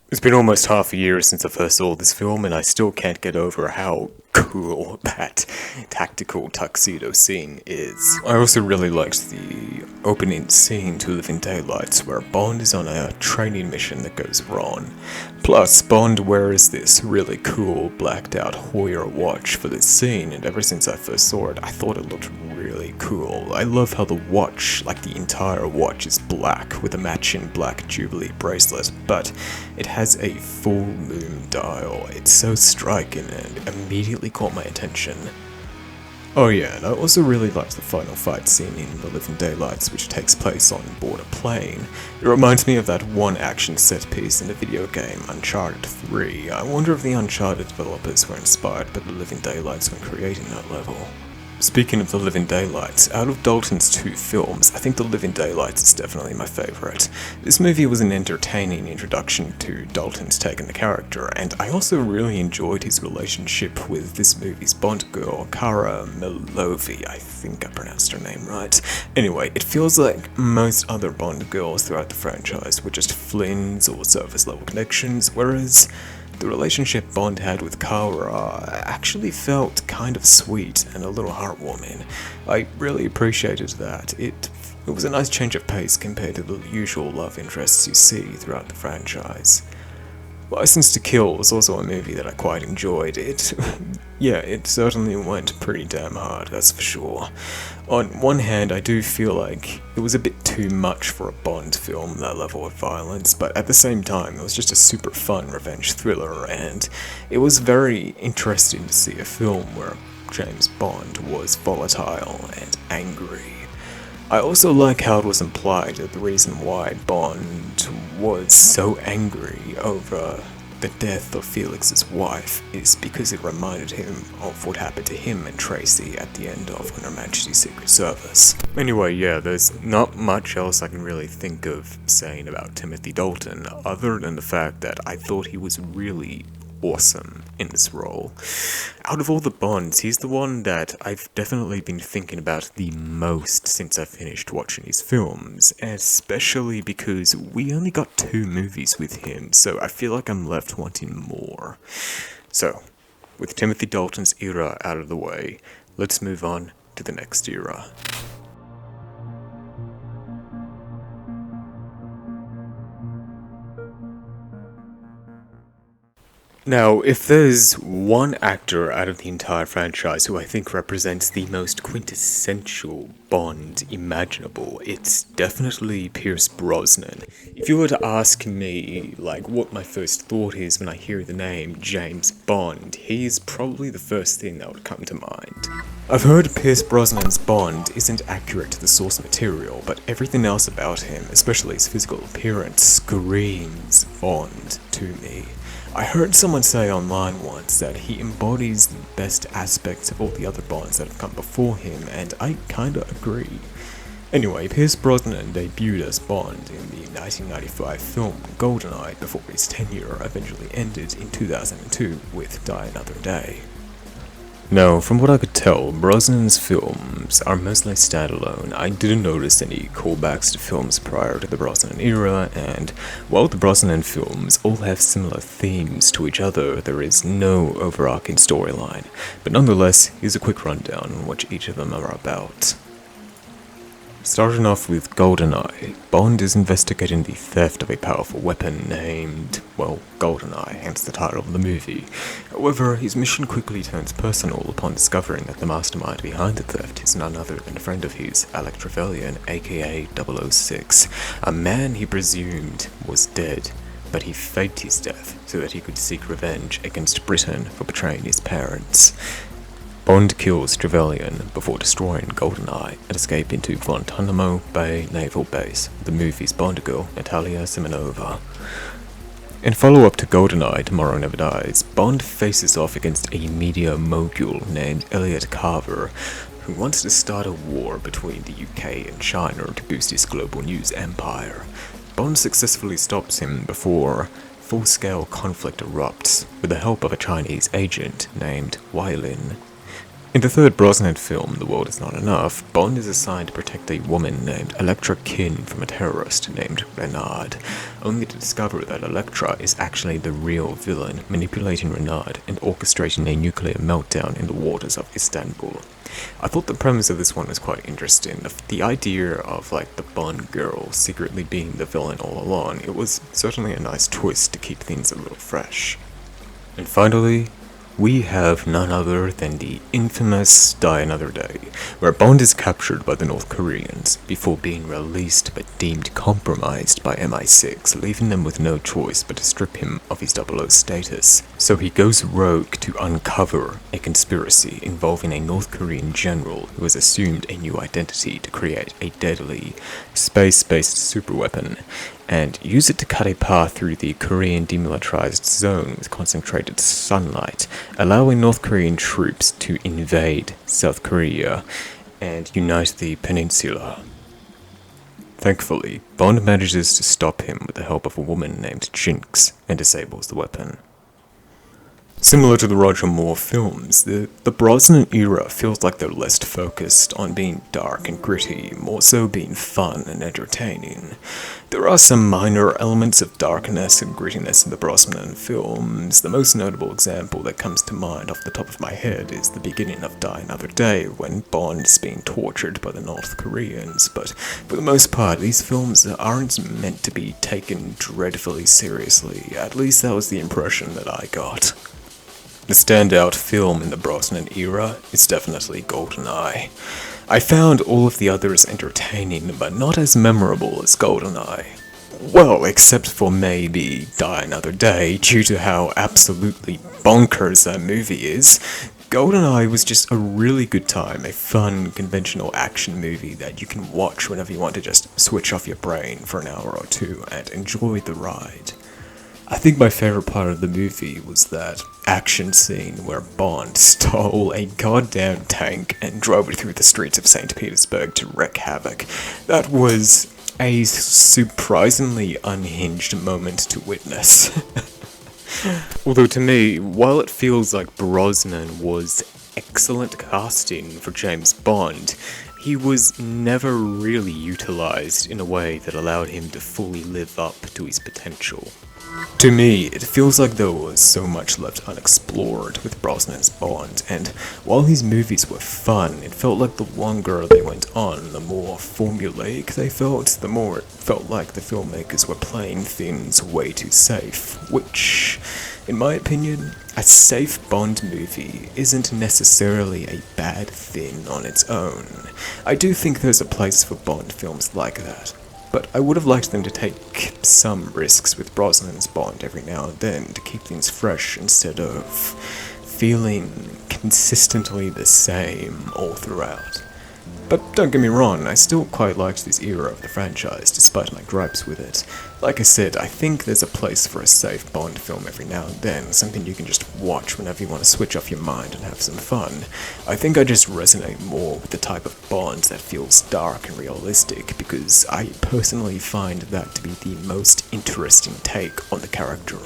It's been almost half a year since I first saw this film, and I still can't get over how cool that tactical tuxedo scene is. I also really liked the opening scene to Living Daylights, where Bond is on a training mission that goes wrong. Plus, Bond wears this really cool blacked out Hoyer watch for this scene, and ever since I first saw it, I thought it looked really cool. I love how the watch, like the entire watch, is black with a matching black Jubilee bracelet, but it has a full moon dial. It's so striking and immediately caught my attention. Oh yeah, and I also really liked the final fight scene in The Living Daylights, which takes place on board a plane. It reminds me of that one action set piece in the video game Uncharted 3. I wonder if the Uncharted developers were inspired by The Living Daylights when creating that level. Speaking of The Living Daylights, out of Dalton's two films, I think The Living Daylights is definitely my favourite. This movie was an entertaining introduction to Dalton's take on the character, and I also really enjoyed his relationship with this movie's Bond girl, Cara Melovi. I think I pronounced her name right. Anyway, it feels like most other Bond girls throughout the franchise were just flings or surface-level connections, whereas the relationship Bond had with Cara actually felt kind of sweet and a little heartwarming. I really appreciated that. It was a nice change of pace compared to the usual love interests you see throughout the franchise. License to Kill was also a movie that I quite enjoyed. It certainly went pretty damn hard, that's for sure. On one hand, I do feel like it was a bit too much for a Bond film, that level of violence, but at the same time, it was just a super fun revenge thriller, and it was very interesting to see a film where James Bond was volatile and angry. I also like how it was implied that the reason why Bond was so angry over the death of Felix's wife is because it reminded him of what happened to him and Tracy at the end of Her Majesty's Secret Service. Anyway, yeah, there's not much else I can really think of saying about Timothy Dalton, other than the fact that I thought he was really awesome in this role. Out of all the Bonds, he's the one that I've definitely been thinking about the most since I finished watching his films, especially because we only got 2 movies with him, so I feel like I'm left wanting more. So, with Timothy Dalton's era out of the way, let's move on to the next era. Now, if there's one actor out of the entire franchise who I think represents the most quintessential Bond imaginable, it's definitely Pierce Brosnan. If you were to ask me, like, what my first thought is when I hear the name James Bond, he's probably the first thing that would come to mind. I've heard Pierce Brosnan's Bond isn't accurate to the source material, but everything else about him, especially his physical appearance, screams Bond to me. I heard someone say online once that he embodies the best aspects of all the other Bonds that have come before him, and I kinda agree. Anyway, Pierce Brosnan debuted as Bond in the 1995 film GoldenEye before his tenure eventually ended in 2002 with Die Another Day. Now, from what I could tell, Brosnan's films are mostly standalone. I didn't notice any callbacks to films prior to the Brosnan era, and while the Brosnan films all have similar themes to each other, there is no overarching storyline. But nonetheless, here's a quick rundown on what each of them are about. Starting off with GoldenEye, Bond is investigating the theft of a powerful weapon named, well, GoldenEye, hence the title of the movie. However, his mission quickly turns personal upon discovering that the mastermind behind the theft is none other than a friend of his, Alec Trevelyan, aka 006, a man he presumed was dead, but he faked his death so that he could seek revenge against Britain for betraying his parents. Bond kills Trevelyan before destroying GoldenEye and escaping to Guantanamo Bay Naval Base, the movie's Bond girl, Natalia Simonova. In follow-up to GoldenEye, Tomorrow Never Dies, Bond faces off against a media mogul named Elliot Carver, who wants to start a war between the UK and China to boost his global news empire. Bond successfully stops him before full-scale conflict erupts with the help of a Chinese agent named Wai Lin. In the third Brosnan film, The World Is Not Enough, Bond is assigned to protect a woman named Electra Kin from a terrorist named Renard, only to discover that Electra is actually the real villain, manipulating Renard and orchestrating a nuclear meltdown in the waters of Istanbul. I thought the premise of this one was quite interesting. The idea of, like, the Bond girl secretly being the villain all along, it was certainly a nice twist to keep things a little fresh. And finally, we have none other than the infamous Die Another Day, where Bond is captured by the North Koreans before being released but deemed compromised by MI6, leaving them with no choice but to strip him of his 00 status. So he goes rogue to uncover a conspiracy involving a North Korean general who has assumed a new identity to create a deadly space-based superweapon, and use it to cut a path through the Korean demilitarized zone with concentrated sunlight, allowing North Korean troops to invade South Korea and unite the peninsula. Thankfully, Bond manages to stop him with the help of a woman named Jinx and disables the weapon. Similar to the Roger Moore films, the Brosnan era feels like they're less focused on being dark and gritty, more so being fun and entertaining. There are some minor elements of darkness and grittiness in the Brosnan films. The most notable example that comes to mind off the top of my head is the beginning of Die Another Day, when Bond is being tortured by the North Koreans, but for the most part, these films aren't meant to be taken dreadfully seriously. At least that was the impression that I got. The standout film in the Brosnan era is definitely GoldenEye. I found all of the others entertaining, but not as memorable as GoldenEye. Well, except for maybe Die Another Day, due to how absolutely bonkers that movie is. GoldenEye was just a really good time, a fun, conventional action movie that you can watch whenever you want to just switch off your brain for an hour or two and enjoy the ride. I think my favorite part of the movie was that action scene where Bond stole a goddamn tank and drove it through the streets of St. Petersburg to wreak havoc. That was a surprisingly unhinged moment to witness. Although to me, while it feels like Brosnan was excellent casting for James Bond, he was never really utilized in a way that allowed him to fully live up to his potential. To me, it feels like there was so much left unexplored with Brosnan's Bond, and while his movies were fun, it felt like the longer they went on, the more formulaic they felt, the more it felt like the filmmakers were playing things way too safe, which, in my opinion, a safe Bond movie isn't necessarily a bad thing on its own. I do think there's a place for Bond films like that. But I would have liked them to take some risks with Brosnan's Bond every now and then to keep things fresh instead of feeling consistently the same all throughout. But don't get me wrong, I still quite liked this era of the franchise, despite my gripes with it. Like I said, I think there's a place for a safe Bond film every now and then, something you can just watch whenever you want to switch off your mind and have some fun. I think I just resonate more with the type of Bond that feels dark and realistic, because I personally find that to be the most interesting take on the character.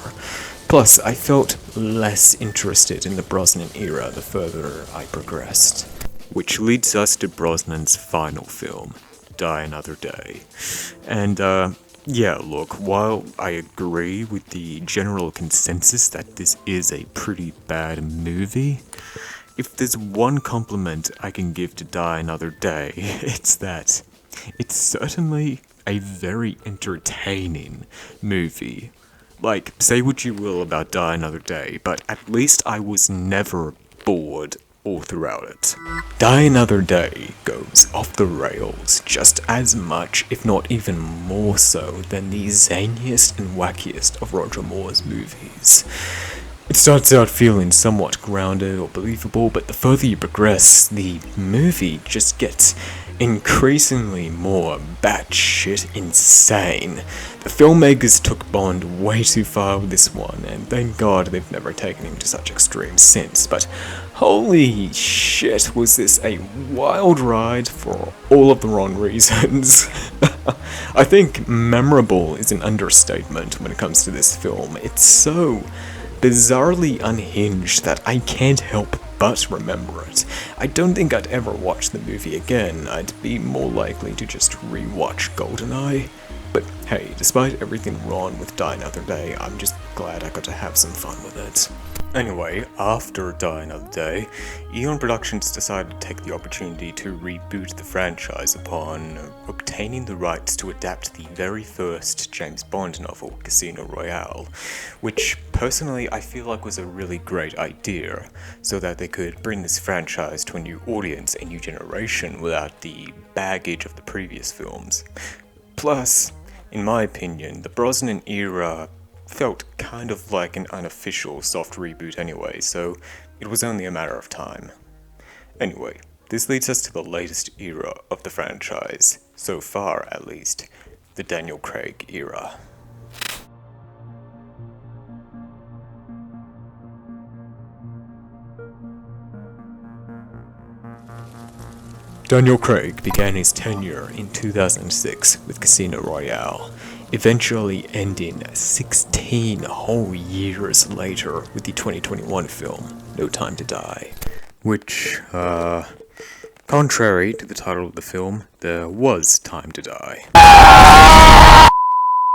Plus, I felt less interested in the Brosnan era the further I progressed. Which leads us to Brosnan's final film, Die Another Day. And, yeah, look, while I agree with the general consensus that this is a pretty bad movie, if there's one compliment I can give to Die Another Day, it's that it's certainly a very entertaining movie. Like, say what you will about Die Another Day, but at least I was never bored all throughout it. Die Another Day goes off the rails just as much, if not even more so, than the zaniest and wackiest of Roger Moore's movies. It starts out feeling somewhat grounded or believable, but the further you progress, the movie just gets increasingly more batshit insane. The filmmakers took Bond way too far with this one, and thank God they've never taken him to such extremes since, but holy shit, was this a wild ride for all of the wrong reasons. I think memorable is an understatement when it comes to this film. It's so bizarrely unhinged that I can't help but remember it. I don't think I'd ever watch the movie again. I'd be more likely to just rewatch GoldenEye. But hey, despite everything wrong with Die Another Day, I'm just glad I got to have some fun with it. Anyway, after Die Another Day, Eon Productions decided to take the opportunity to reboot the franchise upon obtaining the rights to adapt the very first James Bond novel, Casino Royale, which personally I feel like was a really great idea, so that they could bring this franchise to a new audience, a new generation, without the baggage of the previous films. Plus, in my opinion, the Brosnan era felt kind of like an unofficial soft reboot anyway, so it was only a matter of time. Anyway, this leads us to the latest era of the franchise, so far at least, the Daniel Craig era. Daniel Craig began his tenure in 2006 with Casino Royale, eventually ending 16 whole years later with the 2021 film, No Time to Die. Which, contrary to the title of the film, there was time to die.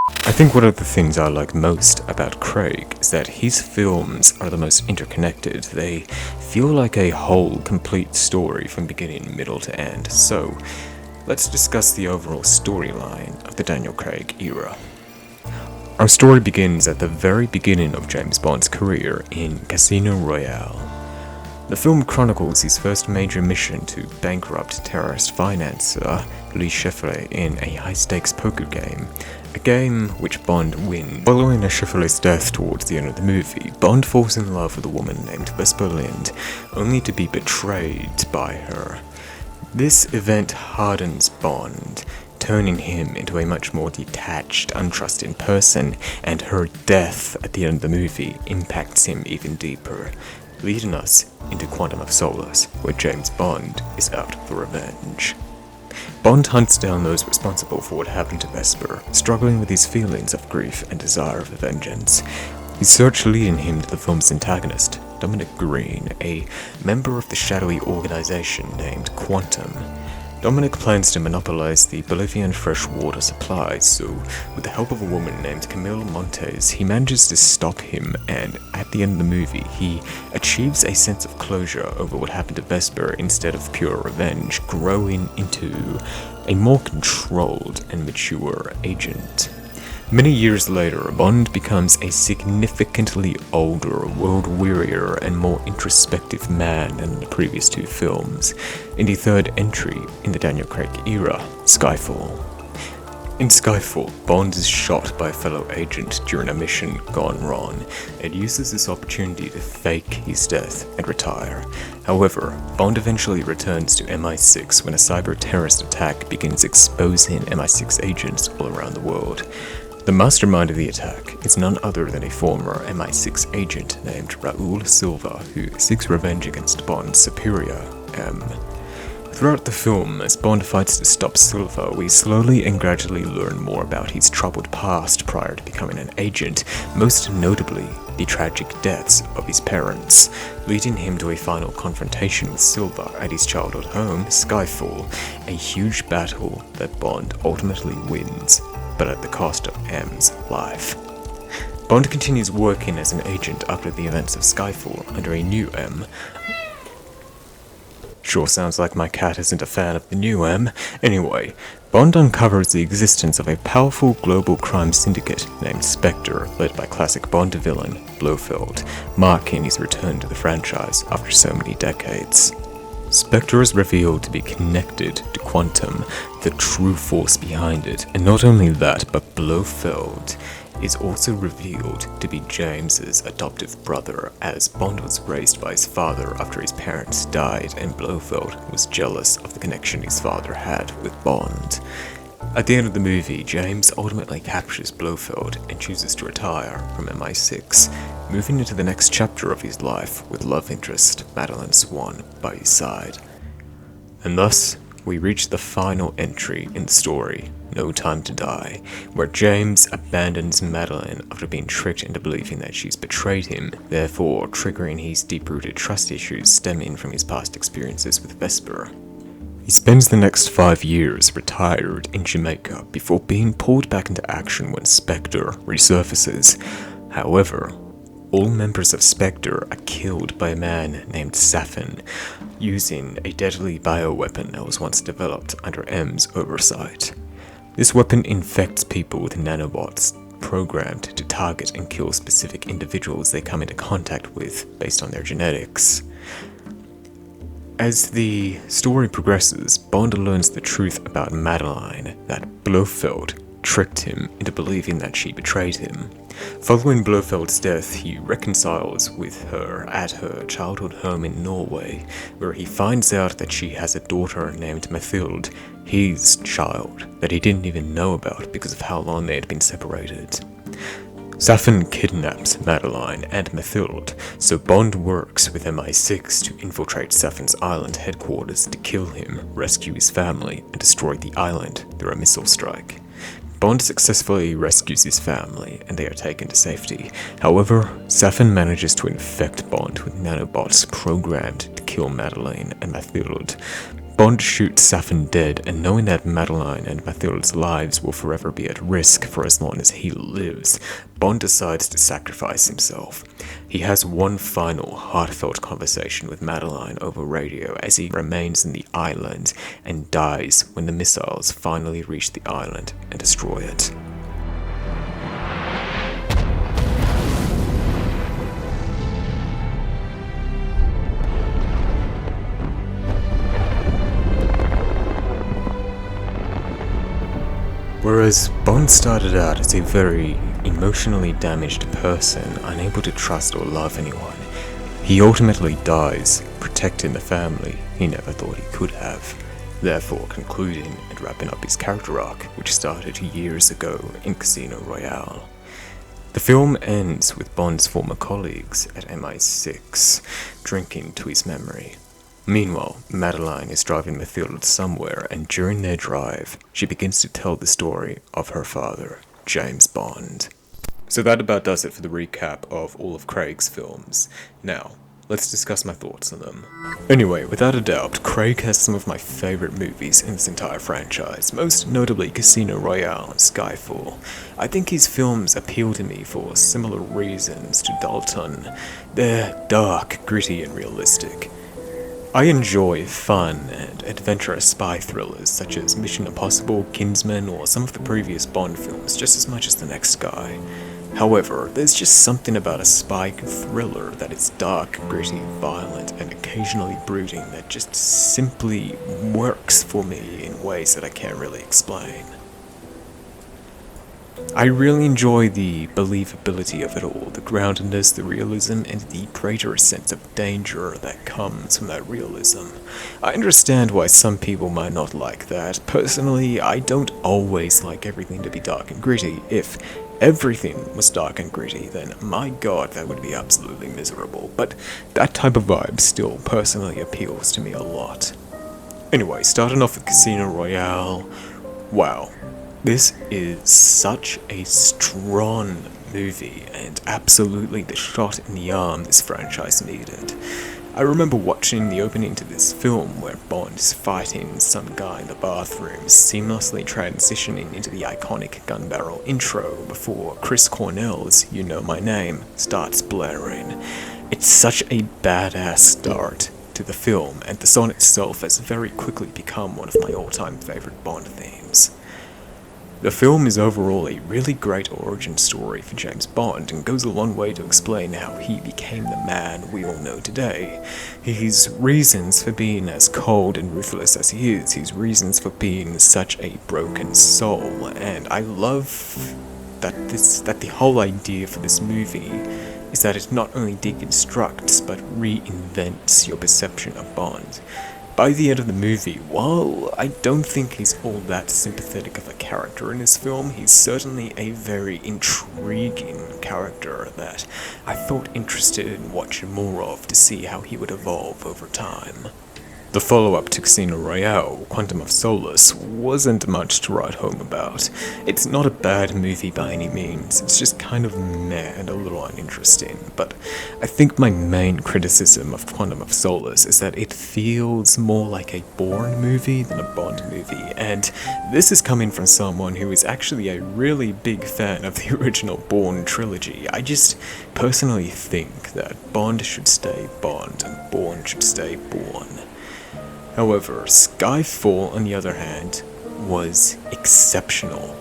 I think one of the things I like most about Craig is that his films are the most interconnected. They feel like a whole, complete story from beginning, middle to end. So, let's discuss the overall storyline of the Daniel Craig era. Our story begins at the very beginning of James Bond's career in Casino Royale. The film chronicles his first major mission to bankrupt terrorist financier Louis Chiffre in a high-stakes poker game, a game which Bond wins. Following a Chiffre's death towards the end of the movie, Bond falls in love with a woman named Vesper Lynd, only to be betrayed by her. This event hardens Bond, turning him into a much more detached, untrusting person, and her death at the end of the movie impacts him even deeper, leading us into Quantum of Solace, where James Bond is out for revenge. Bond hunts down those responsible for what happened to Vesper, struggling with his feelings of grief and desire for vengeance. His search leading him to the film's antagonist, Dominic Green, a member of the shadowy organization named Quantum. Dominic plans to monopolize the Bolivian fresh water supply, so with the help of a woman named Camille Montes, he manages to stop him, and at the end of the movie, he achieves a sense of closure over what happened to Vesper instead of pure revenge, growing into a more controlled and mature agent. Many years later, Bond becomes a significantly older, world-wearier, and more introspective man than the previous two films, in the third entry in the Daniel Craig era, Skyfall. In Skyfall, Bond is shot by a fellow agent during a mission gone wrong, and uses this opportunity to fake his death and retire. However, Bond eventually returns to MI6 when a cyber-terrorist attack begins exposing MI6 agents all around the world. The mastermind of the attack is none other than a former MI6 agent named Raul Silva, who seeks revenge against Bond's superior, M. Throughout the film, as Bond fights to stop Silva, we slowly and gradually learn more about his troubled past prior to becoming an agent, most notably the tragic deaths of his parents, leading him to a final confrontation with Silva at his childhood home, Skyfall, a huge battle that Bond ultimately wins, but at the cost of M's life. Bond continues working as an agent after the events of Skyfall under a new M. Sure sounds like my cat isn't a fan of the new M. Anyway, Bond uncovers the existence of a powerful global crime syndicate named Spectre, led by classic Bond villain Blofeld, marking his return to the franchise after so many decades. Spectre is revealed to be connected to Quantum, the true force behind it, and not only that, but Blofeld is also revealed to be James's adoptive brother, as Bond was raised by his father after his parents died, and Blofeld was jealous of the connection his father had with Bond. At the end of the movie, James ultimately captures Blofeld and chooses to retire from MI6, moving into the next chapter of his life with love interest Madeline Swan by his side. And thus, we reach the final entry in the story, No Time to Die, where James abandons Madeline after being tricked into believing that she's betrayed him, therefore triggering his deep-rooted trust issues stemming from his past experiences with Vesper. He spends the next 5 years retired in Jamaica before being pulled back into action when Spectre resurfaces. However, all members of Spectre are killed by a man named Safin, using a deadly bioweapon that was once developed under M's oversight. This weapon infects people with nanobots, programmed to target and kill specific individuals they come into contact with based on their genetics. As the story progresses, Bond learns the truth about Madeline, that Blofeld tricked him into believing that she betrayed him. Following Blofeld's death, he reconciles with her at her childhood home in Norway, where he finds out that she has a daughter named Mathilde, his child, that he didn't even know about because of how long they had been separated. Safin kidnaps Madeline and Mathilde, so Bond works with MI6 to infiltrate Safin's island headquarters to kill him, rescue his family, and destroy the island through a missile strike. Bond successfully rescues his family, and they are taken to safety. However, Safin manages to infect Bond with nanobots programmed to kill Madeline and Mathilde. Bond shoots Safin dead, and knowing that Madeline and Mathilde's lives will forever be at risk for as long as he lives, Bond decides to sacrifice himself. He has one final heartfelt conversation with Madeline over radio as he remains in the island and dies when the missiles finally reach the island and destroy it. Whereas Bond started out as a very emotionally damaged person, unable to trust or love anyone, he ultimately dies protecting the family he never thought he could have. therefore concluding and wrapping up his character arc, which started years ago in Casino Royale. The film ends with Bond's former colleagues at MI6 drinking to his memory. Meanwhile, Madeline is driving Mathilde somewhere, and during their drive, she begins to tell the story of her father, James Bond. So that about does it for the recap of all of Craig's films. Now, let's discuss my thoughts on them. Anyway, without a doubt, Craig has some of my favorite movies in this entire franchise, most notably Casino Royale and Skyfall. I think his films appeal to me for similar reasons to Dalton. They're dark, gritty, and realistic. I enjoy fun and adventurous spy thrillers such as Mission Impossible, Kingsman, or some of the previous Bond films just as much as the next guy. However, there's just something about a spy thriller that is dark, gritty, violent, and occasionally brooding that just simply works for me in ways that I can't really explain. I really enjoy the believability of it all, the groundedness, the realism, and the greater sense of danger that comes from that realism. I understand why some people might not like that. Personally, I don't always like everything to be dark and gritty. If everything was dark and gritty, then my god, that would be absolutely miserable. But that type of vibe still personally appeals to me a lot. Anyway, starting off with Casino Royale, wow. This is such a strong movie, and absolutely the shot in the arm this franchise needed. I remember watching the opening to this film where Bond is fighting some guy in the bathroom, seamlessly transitioning into the iconic gun barrel intro before Chris Cornell's You Know My Name starts blaring. It's such a badass start to the film, and the song itself has very quickly become one of my all-time favorite Bond themes. The film is overall a really great origin story for James Bond and goes a long way to explain how he became the man we all know today. His reasons for being as cold and ruthless as he is, his reasons for being such a broken soul, and I love that the whole idea for this movie is that it not only deconstructs but reinvents your perception of Bond. By the end of the movie, while I don't think he's all that sympathetic of a character in this film, he's certainly a very intriguing character that I felt interested in watching more of to see how he would evolve over time. The follow-up to Casino Royale, Quantum of Solace, wasn't much to write home about. It's not a bad movie by any means, it's just kind of meh and a little uninteresting, but I think my main criticism of Quantum of Solace is that it feels more like a Bourne movie than a Bond movie, and this is coming from someone who is actually a really big fan of the original Bourne trilogy. I just personally think that Bond should stay Bond and Bourne should stay Bourne. However, Skyfall, on the other hand, was exceptional.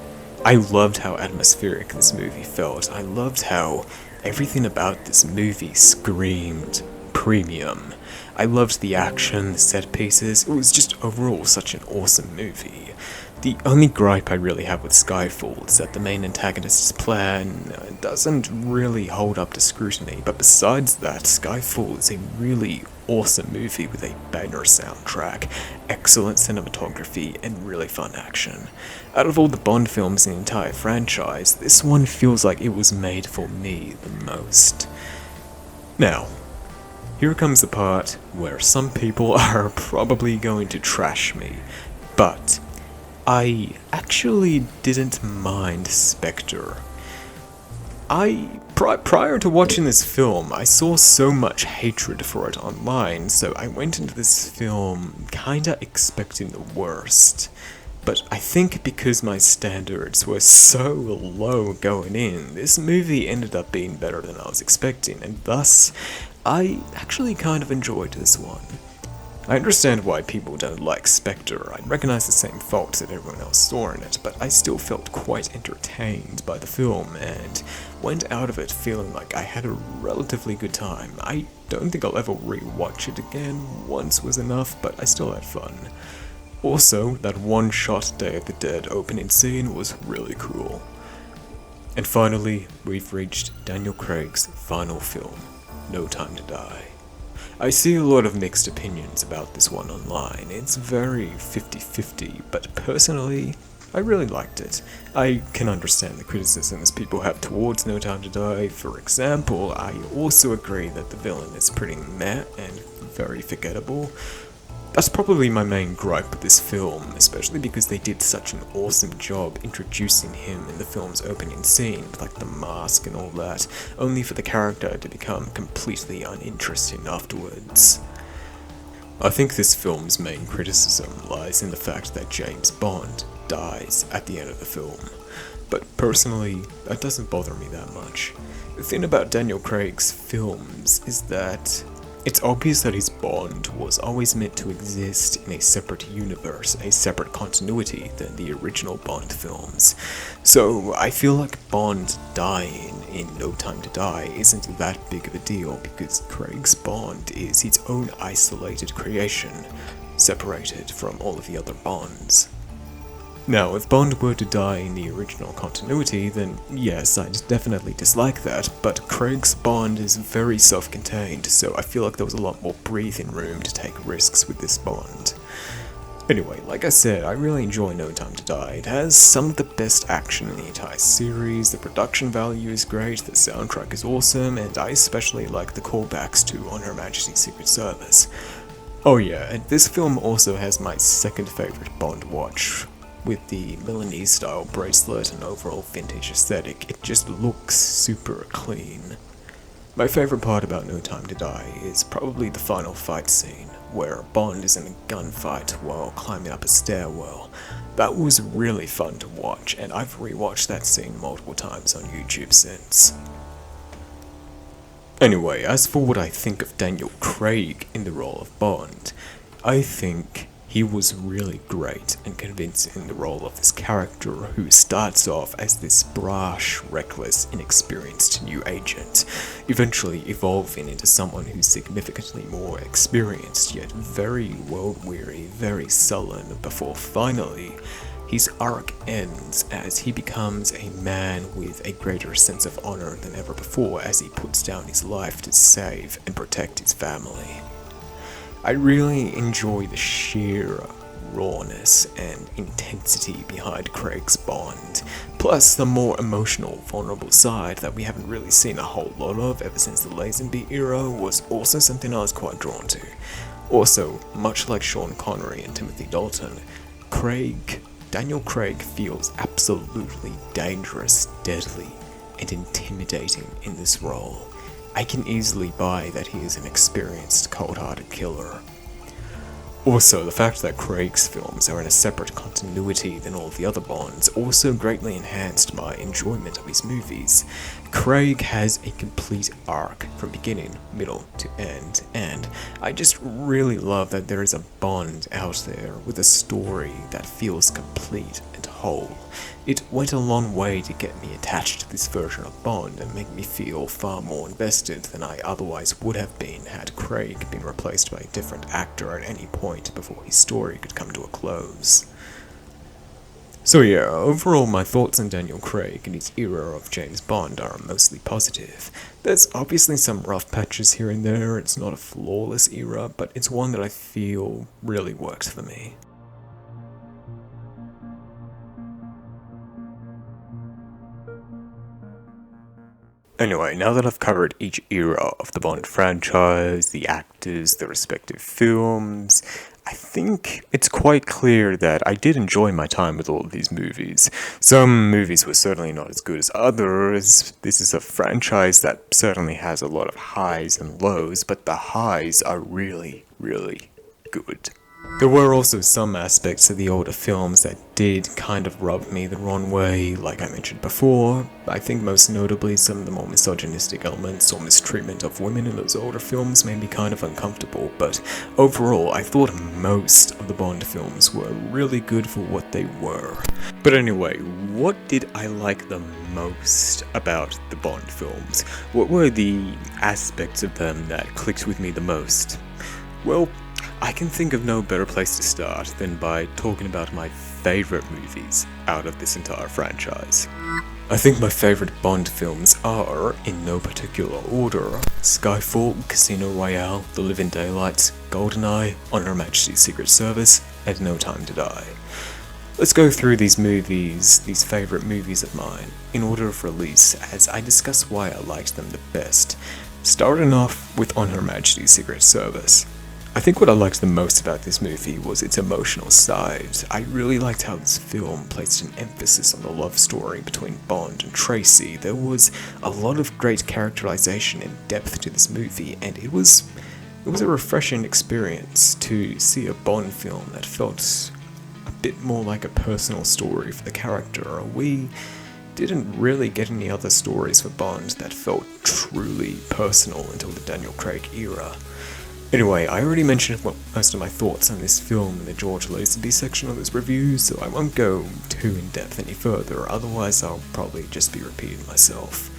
I loved how atmospheric this movie felt. I loved how everything about this movie screamed premium. I loved the action, the set pieces. It was just overall such an awesome movie. The only gripe I really have with Skyfall is that the main antagonist's plan doesn't really hold up to scrutiny, but besides that, Skyfall is a really awesome movie with a banger soundtrack, excellent cinematography, and really fun action. Out of all the Bond films in the entire franchise, this one feels like it was made for me the most. Now, here comes the part where some people are probably going to trash me, but I actually didn't mind Spectre. Prior to watching this film, I saw so much hatred for it online, so I went into this film kinda expecting the worst. But I think because my standards were so low going in, this movie ended up being better than I was expecting, and thus, I actually kind of enjoyed this one. I understand why people don't like Spectre. I recognize the same faults that everyone else saw in it, but I still felt quite entertained by the film and went out of it feeling like I had a relatively good time. I don't think I'll ever re-watch it again. Once was enough, but I still had fun. Also, that one-shot Day of the Dead opening scene was really cool. And finally, we've reached Daniel Craig's final film, No Time to Die. I see a lot of mixed opinions about this one online. It's very 50-50, but personally, I really liked it. I can understand the criticisms people have towards No Time to Die. For example, I also agree that the villain is pretty meh and very forgettable. That's probably my main gripe with this film, especially because they did such an awesome job introducing him in the film's opening scene, with like the mask and all that, only for the character to become completely uninteresting afterwards. I think this film's main criticism lies in the fact that James Bond dies at the end of the film, but personally, that doesn't bother me that much. The thing about Daniel Craig's films is that it's obvious that his Bond was always meant to exist in a separate universe, a separate continuity than the original Bond films. So I feel like Bond dying in No Time to Die isn't that big of a deal because Craig's Bond is its own isolated creation, separated from all of the other Bonds. Now, if Bond were to die in the original continuity, then yes, I'd definitely dislike that, but Craig's Bond is very self-contained, so I feel like there was a lot more breathing room to take risks with this Bond. Anyway, like I said, I really enjoy No Time to Die. It has some of the best action in the entire series, the production value is great, the soundtrack is awesome, and I especially like the callbacks to On Her Majesty's Secret Service. Oh yeah, and this film also has my second favourite Bond watch. With the Milanese style bracelet and overall vintage aesthetic, it just looks super clean. My favourite part about No Time to Die is probably the final fight scene, where Bond is in a gunfight while climbing up a stairwell. That was really fun to watch, and I've rewatched that scene multiple times on YouTube since. Anyway, as for what I think of Daniel Craig in the role of Bond, I think he was really great and convincing in the role of this character who starts off as this brash, reckless, inexperienced new agent, eventually evolving into someone who's significantly more experienced yet very world-weary, very sullen, before finally his arc ends as he becomes a man with a greater sense of honor than ever before as he puts down his life to save and protect his family. I really enjoy the sheer rawness and intensity behind Craig's Bond, plus the more emotional, vulnerable side that we haven't really seen a whole lot of ever since the Lazenby era was also something I was quite drawn to. Also, much like Sean Connery and Timothy Dalton, Daniel Craig feels absolutely dangerous, deadly, and intimidating in this role. I can easily buy that he is an experienced, cold-hearted killer. Also, the fact that Craig's films are in a separate continuity than all the other Bonds also greatly enhanced my enjoyment of his movies. Craig has a complete arc from beginning, middle to end, and I just really love that there is a Bond out there with a story that feels complete and whole. It went a long way to get me attached to this version of Bond and make me feel far more invested than I otherwise would have been had Craig been replaced by a different actor at any point before his story could come to a close. So yeah, overall my thoughts on Daniel Craig and his era of James Bond are mostly positive. There's obviously some rough patches here and there, it's not a flawless era, but it's one that I feel really worked for me. Anyway, now that I've covered each era of the Bond franchise, the actors, the respective films, I think it's quite clear that I did enjoy my time with all of these movies. Some movies were certainly not as good as others. This is a franchise that certainly has a lot of highs and lows, but the highs are really, really good. There were also some aspects of the older films that did kind of rub me the wrong way, like I mentioned before. I think most notably some of the more misogynistic elements or mistreatment of women in those older films made me kind of uncomfortable, but overall I thought most of the Bond films were really good for what they were. But anyway, what did I like the most about the Bond films? What were the aspects of them that clicked with me the most? Well, I can think of no better place to start than by talking about my favourite movies out of this entire franchise. I think my favourite Bond films are, in no particular order, Skyfall, Casino Royale, The Living Daylights, GoldenEye, On Her Majesty's Secret Service, and No Time to Die. Let's go through these movies, these favourite movies of mine, in order of release as I discuss why I liked them the best, starting off with On Her Majesty's Secret Service. I think what I liked the most about this movie was its emotional side. I really liked how this film placed an emphasis on the love story between Bond and Tracy. There was a lot of great characterization and depth to this movie, and it was a refreshing experience to see a Bond film that felt a bit more like a personal story for the character. We didn't really get any other stories for Bond that felt truly personal until the Daniel Craig era. Anyway, I already mentioned most of my thoughts on this film in the George Lazenby section of this review, so I won't go too in-depth any further, otherwise I'll probably just be repeating myself.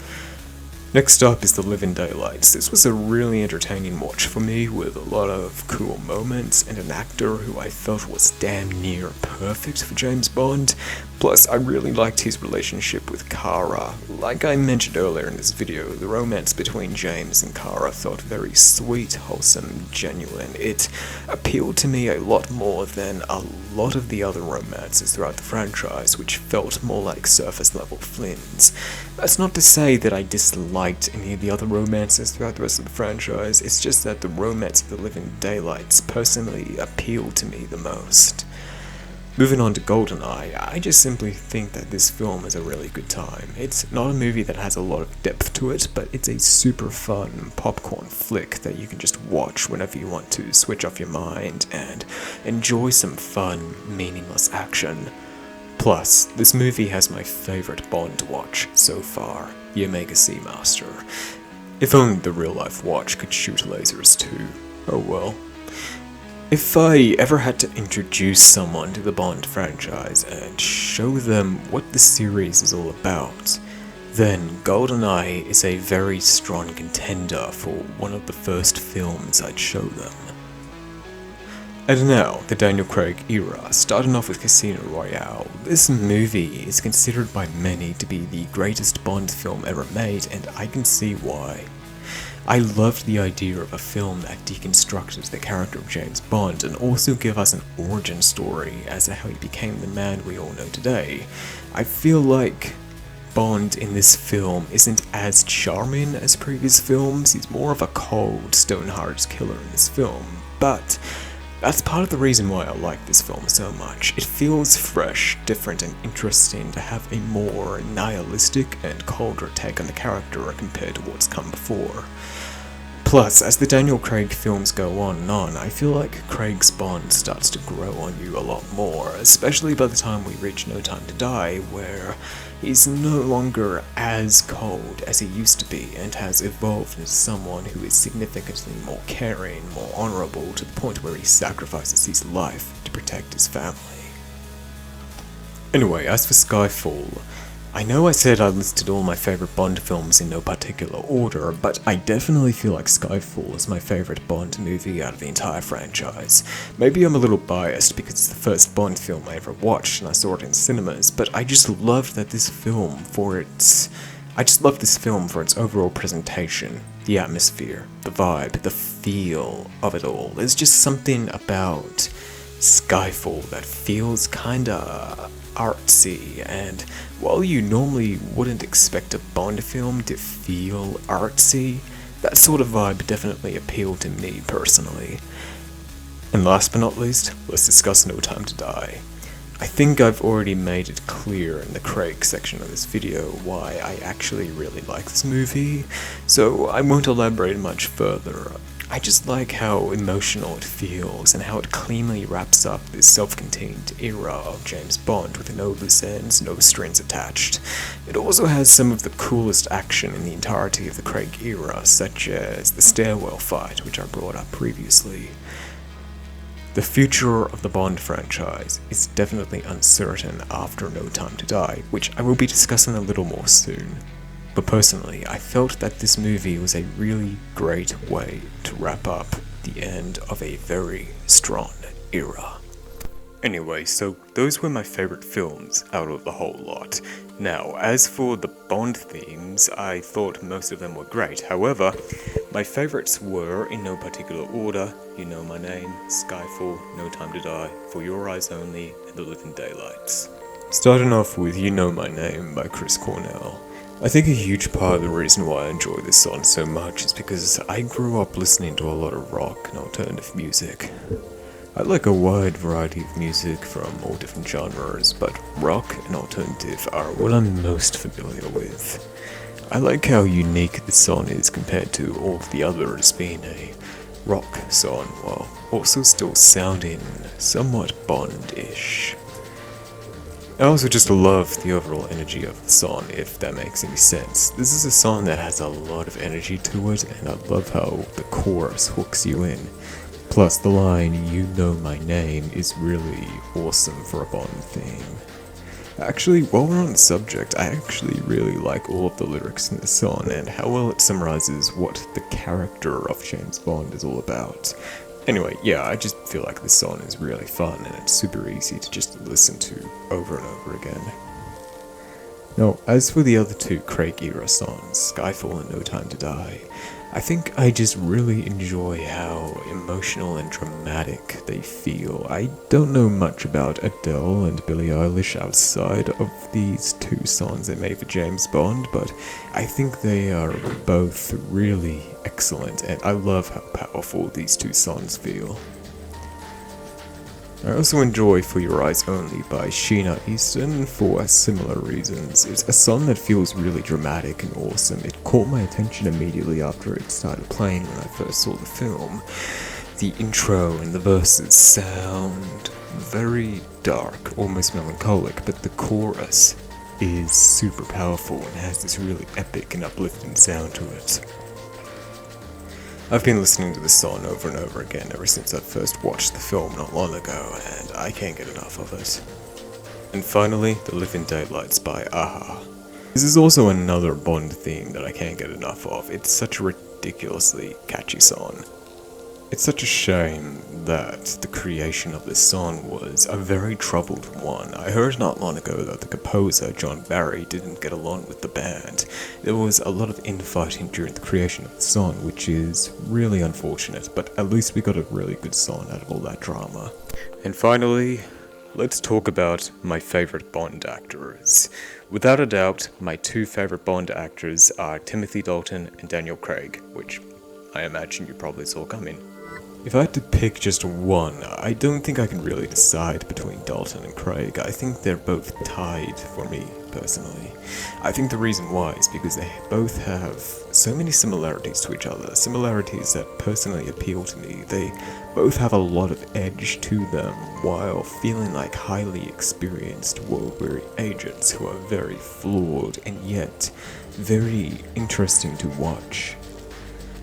Next up is The Living Daylights. This was a really entertaining watch for me, with a lot of cool moments and an actor who I felt was damn near perfect for James Bond. Plus, I really liked his relationship with Kara. Like I mentioned earlier in this video, the romance between James and Kara felt very sweet, wholesome, genuine. It appealed to me a lot more than a lot of the other romances throughout the franchise, which felt more like surface-level flings. That's not to say that I disliked any of the other romances throughout the rest of the franchise, it's just that the romance of The Living Daylights personally appealed to me the most. Moving on to GoldenEye, I just simply think that this film is a really good time. It's not a movie that has a lot of depth to it, but it's a super fun popcorn flick that you can just watch whenever you want to switch off your mind and enjoy some fun, meaningless action. Plus, this movie has my favourite Bond watch so far, the Omega Seamaster. If only the real-life watch could shoot lasers too. Oh well. If I ever had to introduce someone to the Bond franchise and show them what the series is all about, then GoldenEye is a very strong contender for one of the first films I'd show them. And now, the Daniel Craig era, starting off with Casino Royale. This movie is considered by many to be the greatest Bond film ever made, and I can see why. I loved the idea of a film that deconstructed the character of James Bond and also give us an origin story as to how he became the man we all know today. I feel like Bond in this film isn't as charming as previous films. He's more of a cold, stone-hearted killer in this film, but that's part of the reason why I like this film so much. It feels fresh, different, and interesting to have a more nihilistic and colder take on the character compared to what's come before. Plus, as the Daniel Craig films go on and on, I feel like Craig's Bond starts to grow on you a lot more, especially by the time we reach No Time to Die, where he's no longer as cold as he used to be and has evolved into someone who is significantly more caring, more honorable, to the point where he sacrifices his life to protect his family. Anyway, as for Skyfall, I know I said I listed all my favourite Bond films in no particular order, but I definitely feel like Skyfall is my favourite Bond movie out of the entire franchise. Maybe I'm a little biased because it's the first Bond film I ever watched and I saw it in cinemas, but I just loved this film for its overall presentation, the atmosphere, the vibe, the feel of it all. There's just something about Skyfall that feels kinda artsy, and while you normally wouldn't expect a Bond film to feel artsy, that sort of vibe definitely appealed to me personally. And last but not least, let's discuss No Time to Die. I think I've already made it clear in the Craig section of this video why I actually really like this movie, so I won't elaborate much further. I just like how emotional it feels and how it cleanly wraps up this self-contained era of James Bond with no loose ends, no strings attached. It also has some of the coolest action in the entirety of the Craig era, such as the stairwell fight, which I brought up previously. The future of the Bond franchise is definitely uncertain after No Time to Die, which I will be discussing a little more soon. But personally, I felt that this movie was a really great way to wrap up the end of a very strong era. Anyway, so those were my favorite films out of the whole lot. Now, as for the Bond themes, I thought most of them were great. However, my favorites were, in no particular order, You Know My Name, Skyfall, No Time to Die, For Your Eyes Only, and The Living Daylights. Starting off with You Know My Name by Chris Cornell. I think a huge part of the reason why I enjoy this song so much is because I grew up listening to a lot of rock and alternative music. I like a wide variety of music from all different genres, but rock and alternative are what I'm most familiar with. I like how unique this song is compared to all of the others, being a rock song while also still sounding somewhat Bond-ish. I also just love the overall energy of the song, if that makes any sense. This is a song that has a lot of energy to it, and I love how the chorus hooks you in. Plus, the line, You Know My Name, is really awesome for a Bond theme. Actually, while we're on the subject, I actually really like all of the lyrics in this song, and how well it summarizes what the character of James Bond is all about. Anyway, yeah, I just feel like this song is really fun, and it's super easy to just listen to over and over again. Now, as for the other two Craig-era songs, Skyfall and No Time to Die, I think I just really enjoy how emotional and dramatic they feel. I don't know much about Adele and Billie Eilish outside of these two songs they made for James Bond, but I think they are both really excellent, and I love how powerful these two songs feel. I also enjoy For Your Eyes Only by Sheena Easton for similar reasons. It's a song that feels really dramatic and awesome. It caught my attention immediately after it started playing when I first saw the film. The intro and the verses sound very dark, almost melancholic, but the chorus is super powerful and has this really epic and uplifting sound to it. I've been listening to this song over and over again ever since I first watched the film not long ago, and I can't get enough of it. And finally, The Living Daylights by a-ha. This is also another Bond theme that I can't get enough of. It's such a ridiculously catchy song. It's such a shame that the creation of this song was a very troubled one. I heard not long ago that the composer, John Barry, didn't get along with the band. There was a lot of infighting during the creation of the song, which is really unfortunate, but at least we got a really good song out of all that drama. And finally, let's talk about my favorite Bond actors. Without a doubt, my two favorite Bond actors are Timothy Dalton and Daniel Craig, which I imagine you probably saw coming. If I had to pick just one, I don't think I can really decide between Dalton and Craig. I think they're both tied for me, personally. I think the reason why is because they both have so many similarities to each other, similarities that personally appeal to me. They both have a lot of edge to them, while feeling like highly experienced, world-weary agents who are very flawed and yet very interesting to watch.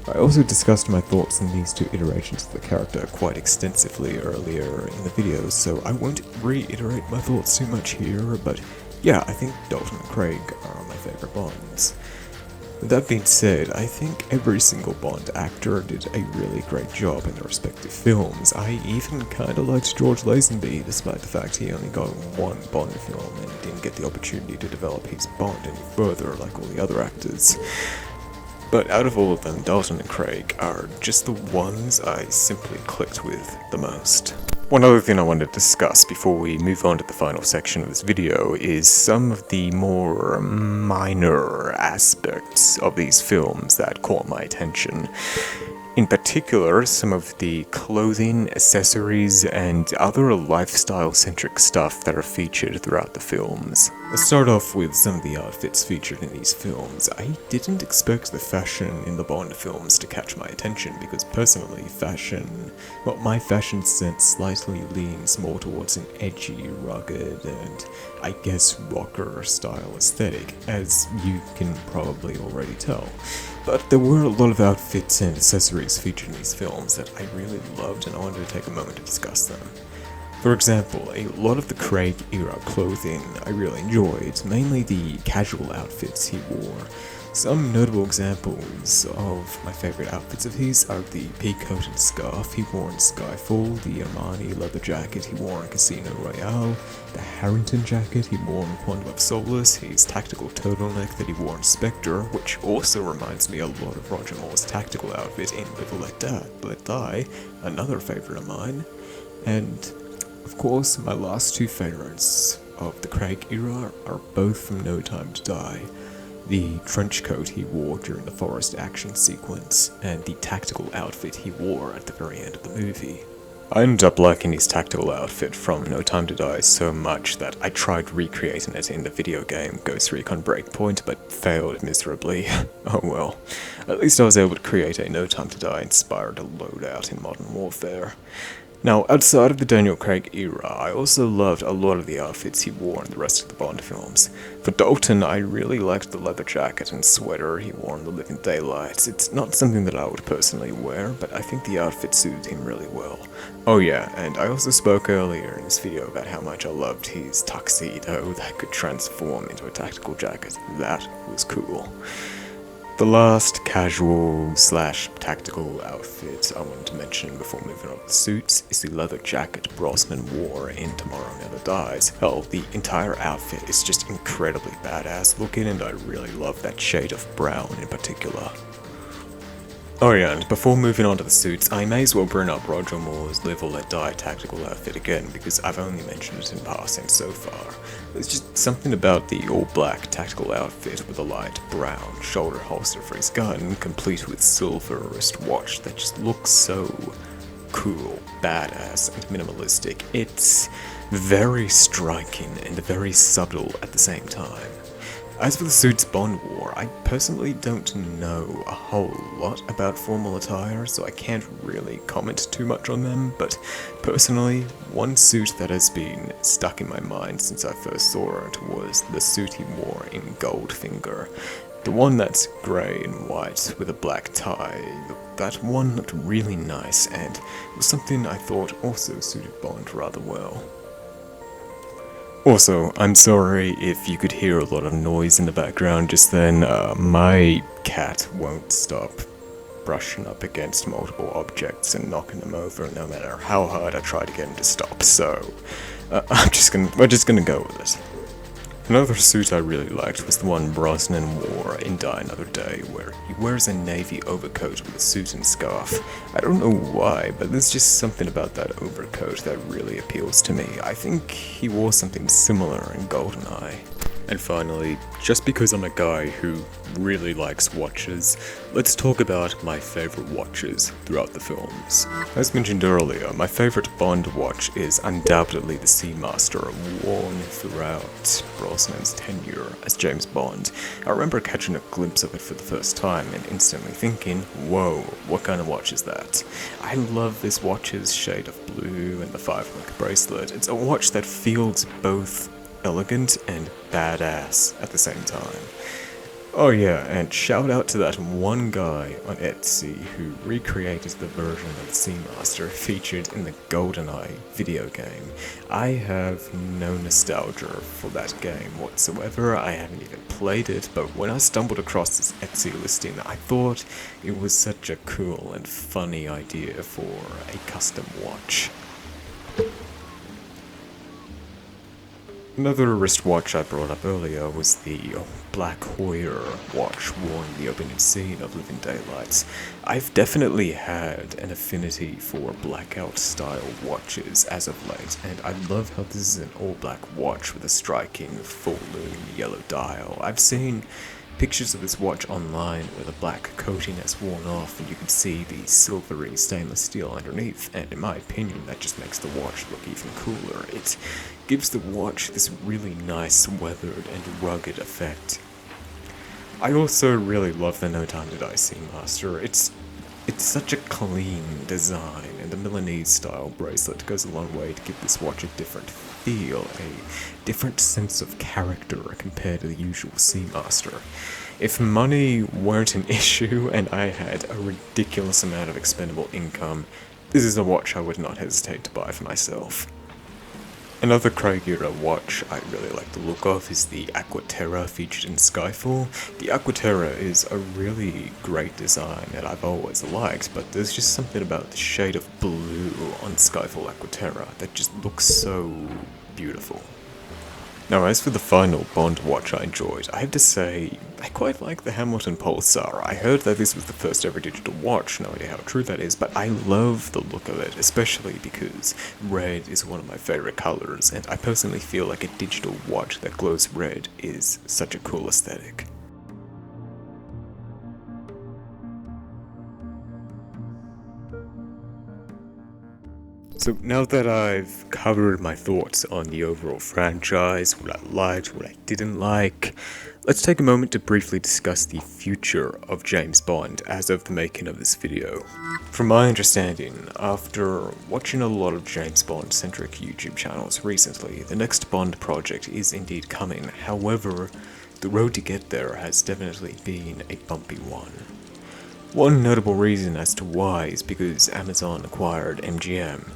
I also discussed my thoughts on these two iterations of the character quite extensively earlier in the video, so I won't reiterate my thoughts too much here, but yeah, I think Dalton and Craig are my favorite Bonds. With that being said, I think every single Bond actor did a really great job in their respective films. I even kinda liked George Lazenby, despite the fact he only got one Bond film and didn't get the opportunity to develop his Bond any further like all the other actors. But out of all of them, Dalton and Craig are just the ones I simply clicked with the most. One other thing I wanted to discuss before we move on to the final section of this video is some of the more minor aspects of these films that caught my attention. In particular, some of the clothing, accessories, and other lifestyle-centric stuff that are featured throughout the films. Let's start off with some of the outfits featured in these films. I didn't expect the fashion in the Bond films to catch my attention because personally, my fashion sense slightly leans more towards an edgy, rugged, and I guess rocker style aesthetic, as you can probably already tell. But there were a lot of outfits and accessories featured in these films that I really loved, and I wanted to take a moment to discuss them. For example, a lot of the Craig era clothing I really enjoyed, mainly the casual outfits he wore. Some notable examples of my favorite outfits of his are the pea coat and scarf he wore in Skyfall, the Armani leather jacket he wore in Casino Royale, the Harrington jacket he wore in Quantum of Solace, his tactical turtleneck that he wore in Spectre, which also reminds me a lot of Roger Moore's tactical outfit in Live and Let Die, another favorite of mine, and of course my last two favorites of the Craig era are both from No Time to Die. The trench coat he wore during the forest action sequence, and the tactical outfit he wore at the very end of the movie. I ended up liking his tactical outfit from No Time to Die so much that I tried recreating it in the video game Ghost Recon Breakpoint, but failed miserably. Oh well. At least I was able to create a No Time to Die inspired loadout in Modern Warfare. Now, outside of the Daniel Craig era, I also loved a lot of the outfits he wore in the rest of the Bond films. For Dalton, I really liked the leather jacket and sweater he wore in The Living Daylights. It's not something that I would personally wear, but I think the outfit suited him really well. Oh yeah, and I also spoke earlier in this video about how much I loved his tuxedo that could transform into a tactical jacket. That was cool. The last casual/tactical outfit I wanted to mention before moving on to the suits is the leather jacket Brosnan wore in Tomorrow Never Dies. Hell, the entire outfit is just incredibly badass looking, and I really love that shade of brown in particular. Oh yeah, and before moving on to the suits, I may as well bring up Roger Moore's Live or Let Die tactical outfit again, because I've only mentioned it in passing so far. There's just something about the all-black tactical outfit with a light brown shoulder holster for his gun, complete with silver wristwatch, that just looks so cool, badass, and minimalistic. It's very striking and very subtle at the same time. As for the suits Bond wore, I personally don't know a whole lot about formal attire, so I can't really comment too much on them, but personally, one suit that has been stuck in my mind since I first saw it was the suit he wore in Goldfinger. The one that's grey and white with a black tie. That one looked really nice, and it was something I thought also suited Bond rather well. Also, I'm sorry if you could hear a lot of noise in the background just then. My cat won't stop brushing up against multiple objects and knocking them over no matter how hard I try to get him to stop, so we're just gonna go with it. Another suit I really liked was the one Brosnan wore in Die Another Day, where he wears a navy overcoat with a suit and scarf. I don't know why, but there's just something about that overcoat that really appeals to me. I think he wore something similar in GoldenEye. And finally, just because I'm a guy who really likes watches, let's talk about my favorite watches throughout the films. As mentioned earlier, my favorite Bond watch is undoubtedly the Seamaster, worn throughout Brosnan's tenure as James Bond. I remember catching a glimpse of it for the first time and instantly thinking, whoa, what kind of watch is that? I love this watch's shade of blue and the 5-link bracelet. It's a watch that feels both elegant and badass at the same time. Oh yeah, and shout out to that one guy on Etsy who recreated the version of the Seamaster featured in the GoldenEye video game. I have no nostalgia for that game whatsoever. I haven't even played it, but when I stumbled across this Etsy listing, I thought it was such a cool and funny idea for a custom watch. Another wristwatch I brought up earlier was the Black Hoyer watch worn in the opening scene of Living Daylights. I've definitely had an affinity for blackout-style watches as of late, and I love how this is an all-black watch with a striking full-moon yellow dial. I've seen pictures of this watch online where the black coating has worn off and you can see the silvery stainless steel underneath, and in my opinion that just makes the watch look even cooler. It gives the watch this really nice weathered and rugged effect. I also really love the No Time to Die Seamaster. It's such a clean design, and the Milanese style bracelet goes a long way to give this watch a different feel, a different sense of character compared to the usual Seamaster. If money weren't an issue and I had a ridiculous amount of expendable income, this is a watch I would not hesitate to buy for myself. Another Craig era watch I really like the look of is the Aquaterra featured in Skyfall. The Aquaterra is a really great design that I've always liked, but there's just something about the shade of blue on Skyfall Aquaterra that just looks so beautiful. Now, as for the final Bond watch I enjoyed, I have to say, I quite like the Hamilton Pulsar. I heard that this was the first ever digital watch, no idea how true that is, but I love the look of it, especially because red is one of my favorite colors, and I personally feel like a digital watch that glows red is such a cool aesthetic. So now that I've covered my thoughts on the overall franchise, what I liked, what I didn't like, let's take a moment to briefly discuss the future of James Bond as of the making of this video. From my understanding, after watching a lot of James Bond-centric YouTube channels recently, the next Bond project is indeed coming. However, the road to get there has definitely been a bumpy one. One notable reason as to why is because Amazon acquired MGM.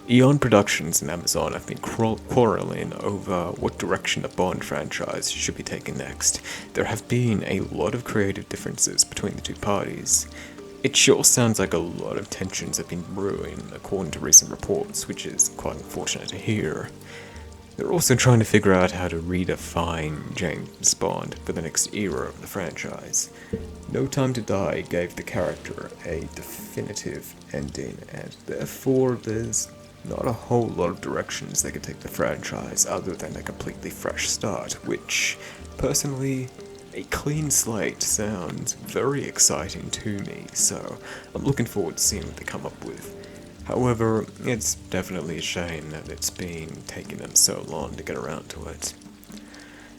Eon Productions and Amazon have been quarreling over what direction the Bond franchise should be taken next. There have been a lot of creative differences between the two parties. It sure sounds like a lot of tensions have been brewing according to recent reports, which is quite unfortunate to hear. They're also trying to figure out how to redefine James Bond for the next era of the franchise. No Time to Die gave the character a definitive ending, and therefore there's not a whole lot of directions they could take the franchise other than a completely fresh start, which, personally, a clean slate sounds very exciting to me, so I'm looking forward to seeing what they come up with. However, it's definitely a shame that it's been taking them so long to get around to it.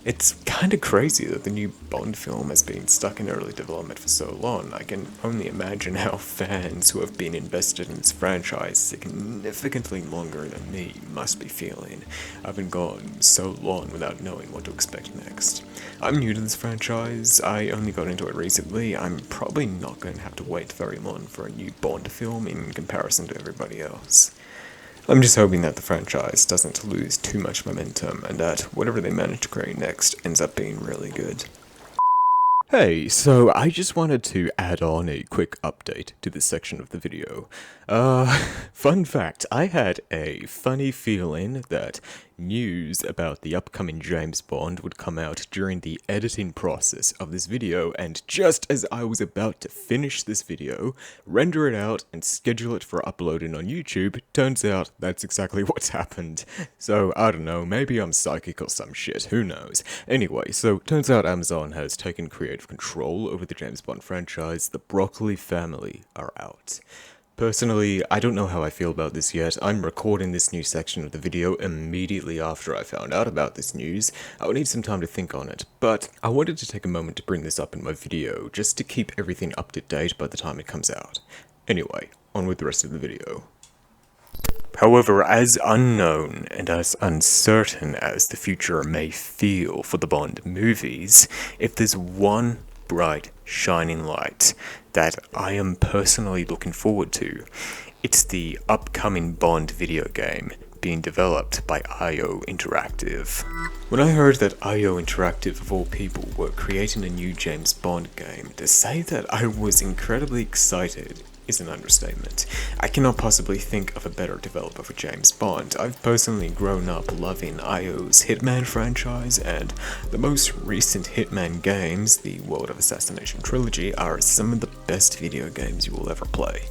It's kinda crazy that the new Bond film has been stuck in early development for so long. I can only imagine how fans who have been invested in this franchise significantly longer than me must be feeling. I've been gone so long without knowing what to expect next. I'm new to this franchise, I only got into it recently. I'm probably not going to have to wait very long for a new Bond film in comparison to everybody else. I'm just hoping that the franchise doesn't lose too much momentum and that whatever they manage to create next ends up being really good. Hey, so I just wanted to add on a quick update to this section of the video. Fun fact, I had a funny feeling that news about the upcoming James Bond would come out during the editing process of this video, and just as I was about to finish this video, render it out, and schedule it for uploading on YouTube, turns out that's exactly what's happened. So, I don't know, maybe I'm psychic or some shit, who knows. Anyway, so turns out Amazon has taken creative control over the James Bond franchise. The Broccoli family are out. Personally, I don't know how I feel about this yet. I'm recording this new section of the video immediately after I found out about this news. I would need some time to think on it, but I wanted to take a moment to bring this up in my video, just to keep everything up to date by the time it comes out. Anyway, on with the rest of the video. However, as unknown and as uncertain as the future may feel for the Bond movies, if there's one bright, shining light that I am personally looking forward to, it's the upcoming Bond video game being developed by IO Interactive. When I heard that IO Interactive, of all people, were creating a new James Bond game, to say that I was incredibly excited is an understatement. I cannot possibly think of a better developer for James Bond. I've personally grown up loving IO's Hitman franchise, and the most recent Hitman games, the World of Assassination trilogy, are some of the best video games you will ever play.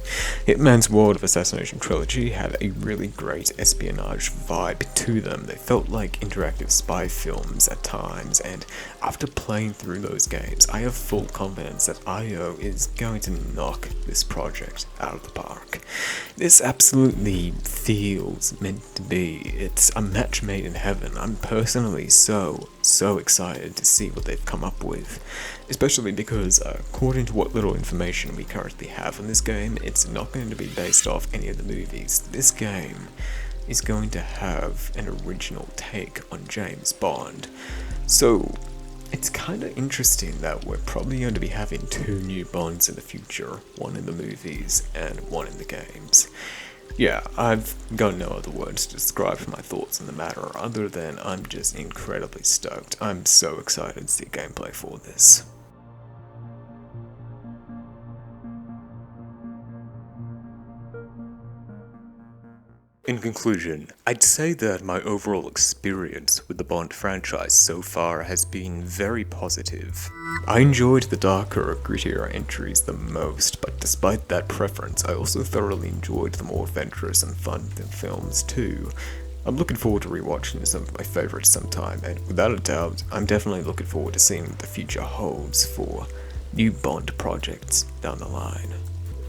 Hitman's World of Assassination trilogy had a really great espionage vibe to them. They felt like interactive spy films at times, and after playing through those games, I have full confidence that IO is going to knock this project out of the park. This absolutely feels meant to be. It's a match made in heaven. I'm personally so excited to see what they've come up with, especially because according to what little information we currently have on this game, it's not going to be based off any of the movies. This game is going to have an original take on James Bond. So it's kind of interesting that we're probably going to be having two new Bonds in the future, one in the movies and one in the games. Yeah, I've got no other words to describe my thoughts on the matter other than I'm just incredibly stoked. I'm so excited to see gameplay for this. In conclusion, I'd say that my overall experience with the Bond franchise so far has been very positive. I enjoyed the darker, grittier entries the most, but despite that preference, I also thoroughly enjoyed the more adventurous and fun films too. I'm looking forward to rewatching some of my favorites sometime, and without a doubt, I'm definitely looking forward to seeing what the future holds for new Bond projects down the line.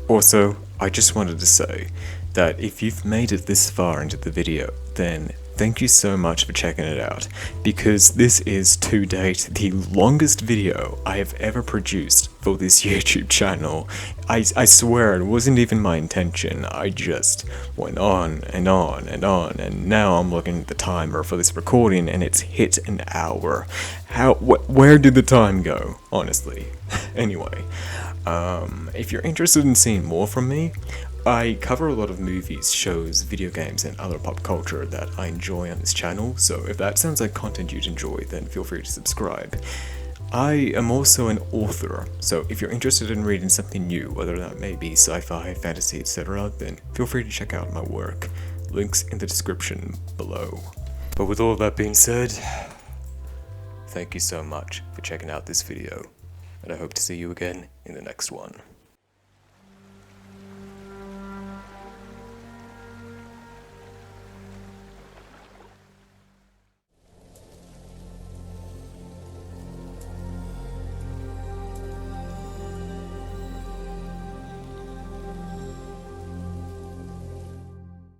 Also, I just wanted to say that if you've made it this far into the video, then thank you so much for checking it out, because this is to date the longest video I have ever produced for this YouTube channel. I swear it wasn't even my intention. I just went on and on and on, and now I'm looking at the timer for this recording and it's hit an hour. Where did the time go, honestly? Anyway, if you're interested in seeing more from me, I cover a lot of movies, shows, video games, and other pop culture that I enjoy on this channel, so if that sounds like content you'd enjoy, then feel free to subscribe. I am also an author, so if you're interested in reading something new, whether that may be sci-fi, fantasy, etc., then feel free to check out my work. Links in the description below. But with all that being said, thank you so much for checking out this video, and I hope to see you again in the next one.